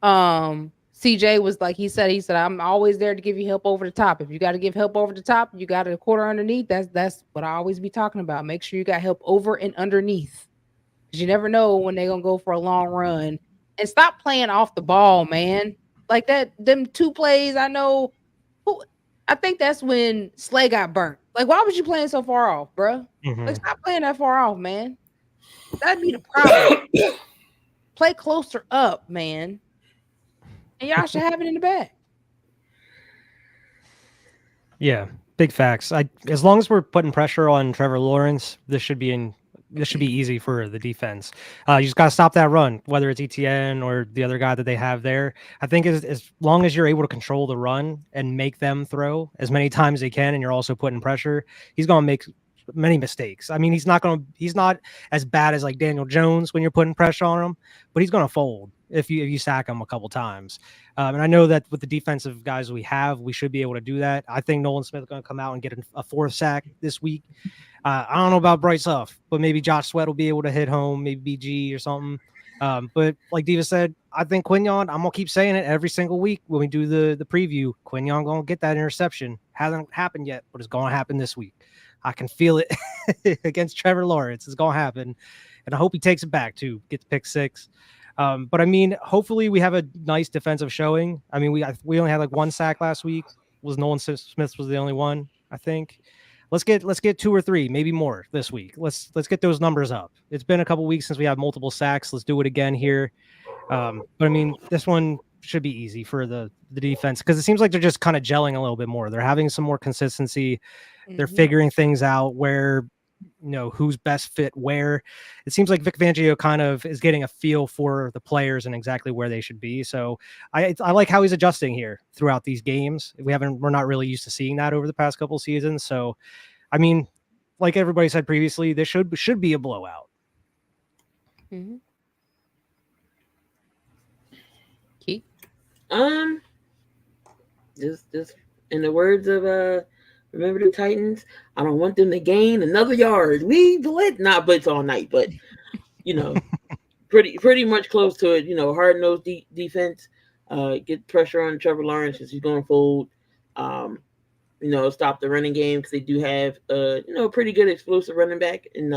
CJ was like, he said, I'm always there to give you help over the top. If you got to give help over the top, you got a quarter underneath. That's what I always be talking about. Make sure you got help over and underneath, because you never know when they're gonna go for a long run. And stop playing off the ball, man. Like that, them 2 plays. I think that's when Slay got burnt. Like, why was you playing so far off, bro? Mm-hmm. Like, stop playing that far off, man. That'd be the problem. Play closer up, man. And y'all should have it in the back. Yeah, big facts. As long as we're putting pressure on Trevor Lawrence, this should be easy for the defense. You just got to stop that run, whether it's ETN or the other guy that they have there. I think as long as you're able to control the run and make them throw as many times as they can, and you're also putting pressure, he's going to make many mistakes. I mean, he's not as bad as like Daniel Jones when you're putting pressure on him, but he's going to fold if you sack him a couple times. And I know that with the defensive guys we have, we should be able to do that. I think Nolan Smith is going to come out and get a 4th sack this week. I don't know about Bryce Huff, but maybe Josh Sweat will be able to hit home, maybe BG or something. But like Diva said, I think Quinyon, I'm going to keep saying it every single week when we do the preview, Quinyon going to get that interception. Hasn't happened yet, but it's going to happen this week. I can feel it against Trevor Lawrence. It's going to happen. And I hope he takes it back too, gets pick 6. But I mean, hopefully we have a nice defensive showing. I mean, we only had like 1 sack last week. Nolan Smith was the only one, I think. Let's get 2 or 3, maybe more this week. Let's get those numbers up. It's been a couple weeks since we had multiple sacks. Let's do it again here. But I mean, this one should be easy for the defense, because it seems like they're just kind of gelling a little bit more. They're having some more consistency. They're figuring things out where, who's best fit where. It seems like Vic Fangio kind of is getting a feel for the players and exactly where they should be. So I like how he's adjusting here throughout these games. We're not really used to seeing that over the past couple of seasons. So, I mean, like everybody said previously, this should be a blowout. Mm-hmm. Just in the words of remember the Titans, I don't want them to gain another yard. We not blitz all night, but pretty much close to it. Hard-nosed defense. Get pressure on Trevor Lawrence because he's going to fold. Stop the running game because they do have pretty good explosive running back in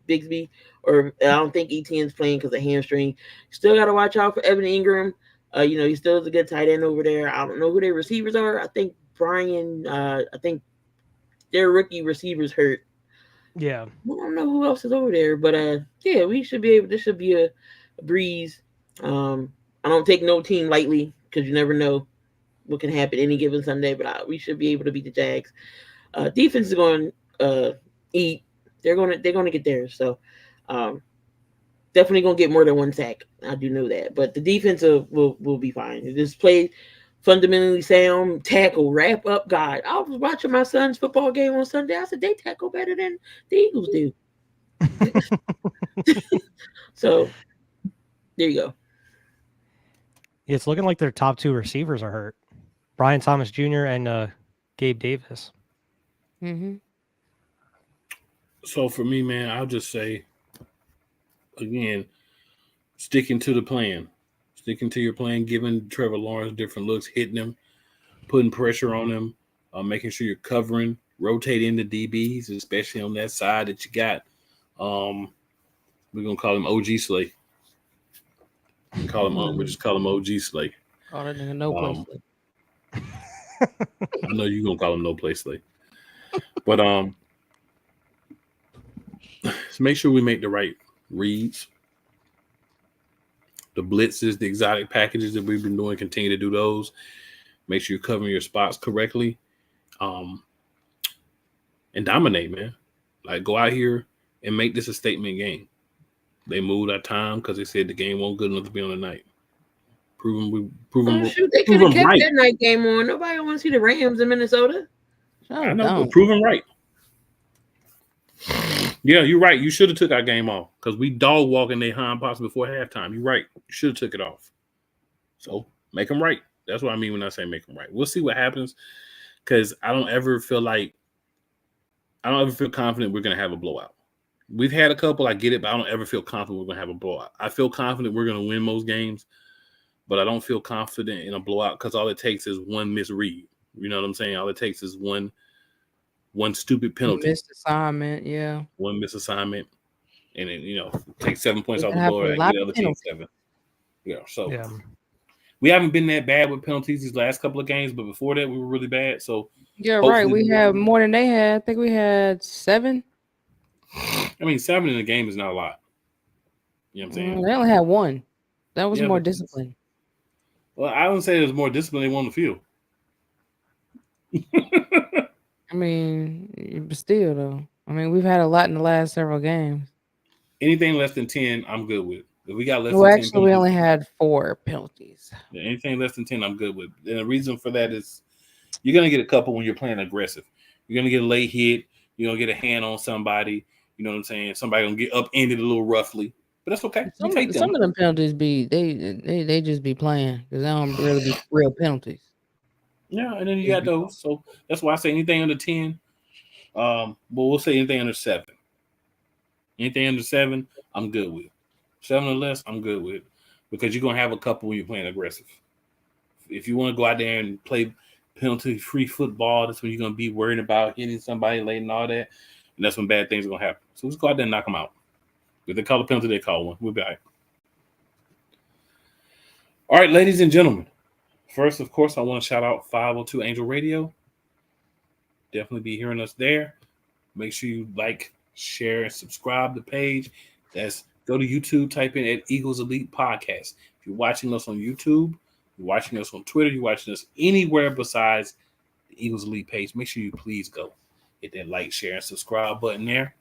Bigsby. Or I don't think Etienne's playing because of hamstring. Still got to watch out for Evan Ingram. He still is a good tight end over there. I don't know who their receivers are. I think their rookie receivers hurt. Yeah. I don't know who else is over there, but yeah, we should be able. This should be a breeze. I don't take no team lightly because you never know what can happen any given Sunday. But we should be able to beat the Jags. Defense is going to eat. They're going to get theirs. So Definitely gonna get more than one sack. I do know that, but the defensive will be fine. Just play fundamentally sound, tackle, wrap up. God, I was watching my son's football game on Sunday. I said they tackle better than the Eagles do. So there you go. It's looking like their top 2 receivers are hurt. Brian Thomas Jr. and Gabe Davis. Mm-hmm. So for me, man, I'll just say, again, sticking to the plan. Sticking to your plan, giving Trevor Lawrence different looks, hitting him, putting pressure on him, making sure you're covering, rotating the DBs, especially on that side that you got. We're going to call him OG Slay. We'll just call him OG Slay. Call that nigga no place Slay. I know you're going to call him no place Slay. But let's make sure we make the right reads. The blitzes, the exotic packages that we've been doing, continue to do those. Make sure you're covering your spots correctly. And dominate, man. Like, go out here and make this a statement game. They moved our time because they said the game wasn't good enough to be on the night. Prove them Shoot, they could have kept that night game on. Nobody want to see the Rams in Minnesota. I know, but prove them right. Yeah, you're right. You should have took our game off because we dog walking their hind parts before halftime. You're right. You should have took it off. So make them right. That's what I mean when I say make them right. We'll see what happens because I don't ever feel confident we're going to have a blowout. We've had a couple, I get it, but I don't ever feel confident we're going to have a blowout. I feel confident we're going to win most games, but I don't feel confident in a blowout because all it takes is one misread. You know what I'm saying? All it takes is one stupid penalty. Missed assignment, yeah. One missed assignment. And then, take 7 points off the board and get the other team 7. Yeah, so we haven't been that bad with penalties these last couple of games, but before that, we were really bad. So yeah, right. We have more than they had. I think we had 7. I mean, 7 in a game is not a lot. You know what I'm saying? They only had 1. That was more discipline. Well, I wouldn't say there's more discipline. They won the field. I mean, but still, though. I mean, we've had a lot in the last several games. Anything less than 10, I'm good with. If we got less than 10 actually, we only had 4 penalties. Yeah, anything less than 10, I'm good with. And the reason for that is you're going to get a couple when you're playing aggressive. You're going to get a late hit. You're going to get a hand on somebody. You know what I'm saying? Somebody going to get upended a little roughly. But that's okay. Some of them penalties they just be playing because they don't really be real penalties. Yeah, and then you got those. So that's why I say anything under 10. But we'll say anything under 7. Anything under 7, I'm good with. 7 or less, I'm good with. Because you're going to have a couple when you're playing aggressive. If you want to go out there and play penalty-free football, that's when you're going to be worried about hitting somebody late and all that. And that's when bad things are going to happen. So let's go out there and knock them out. If they call a penalty, they call one. We'll be all right. All right, ladies and gentlemen. First, of course, I want to shout out 502 Angel Radio. Definitely be hearing us there. Make sure you like, share, and subscribe to the page. Go to YouTube, type in at Eagles Elite Podcast. If you're watching us on YouTube, you're watching us on Twitter, you're watching us anywhere besides the Eagles Elite page, make sure you please go. Hit that like, share, and subscribe button there.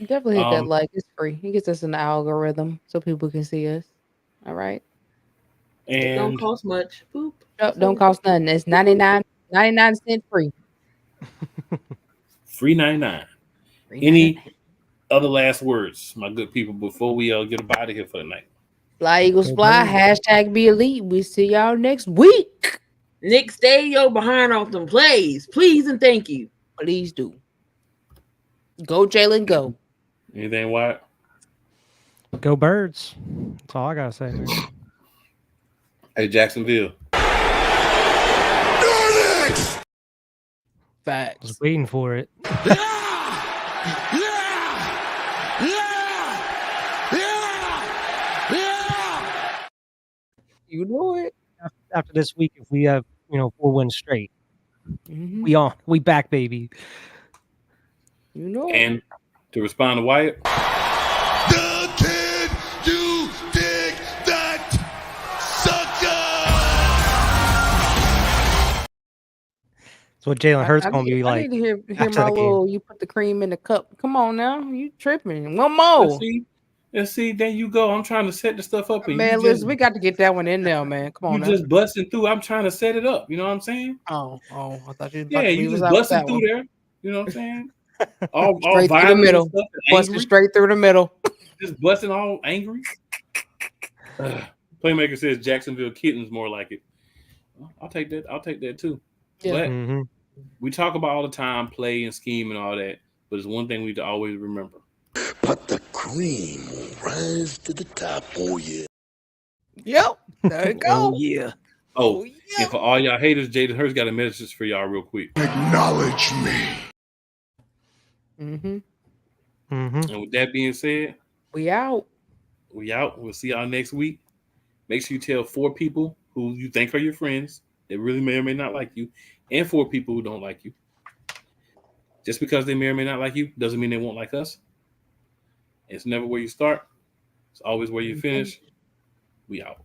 Definitely hit that like. It's free. It gets us an algorithm so people can see us. All right. And it don't cost much. Boop. Nope, don't cost nothing. It's 99 cents free. Free 99. Any other last words, my good people, before we get up out of here for the night? Fly Eagles fly. Hashtag be elite. We see y'all next week. Nick, stay your behind off them plays. Please and thank you. Please do. Go, Jalen, go. Anything, Wyatt? Go Birds. That's all I got to say, man. Hey, Jacksonville. Facts. I was waiting for it. You know it. After this week, if we have 4 wins straight, we back, baby. You know it. And to respond to Wyatt. Can you dig that sucker? That's what Jalen Hurts gonna be like. I need to hear my little. You put the cream in the cup. Come on now, you tripping? One more. And see, there you go. I'm trying to set the stuff up, and Man, you listen, we got to get that one in there, man. Come on, you now. just busting through. I'm trying to set it up. You know what I'm saying? Oh, I thought you. Yeah, you just busting through there. You know what I'm saying? All Straight through the violent middle. and stuff and Busting angry. straight through the middle. Just busting all angry. Playmaker says Jacksonville Kittens more like it. I'll take that. I'll take that too. Yeah. But we talk about all the time, play and scheme and all that. But it's one thing we need to always remember. But the cream will rise to the top. Oh, yeah. Yep. There you go. Oh yeah. Oh, and for all y'all haters, Jaden Hurts got a message for y'all real quick. Acknowledge me. Mm-hmm. And with that being said, we out. We out. We'll see y'all next week. Make sure you tell 4 people who you think are your friends that really may or may not like you, and 4 people who don't like you. Just because they may or may not like you doesn't mean they won't like us. It's never where you start. It's always where you finish. We out.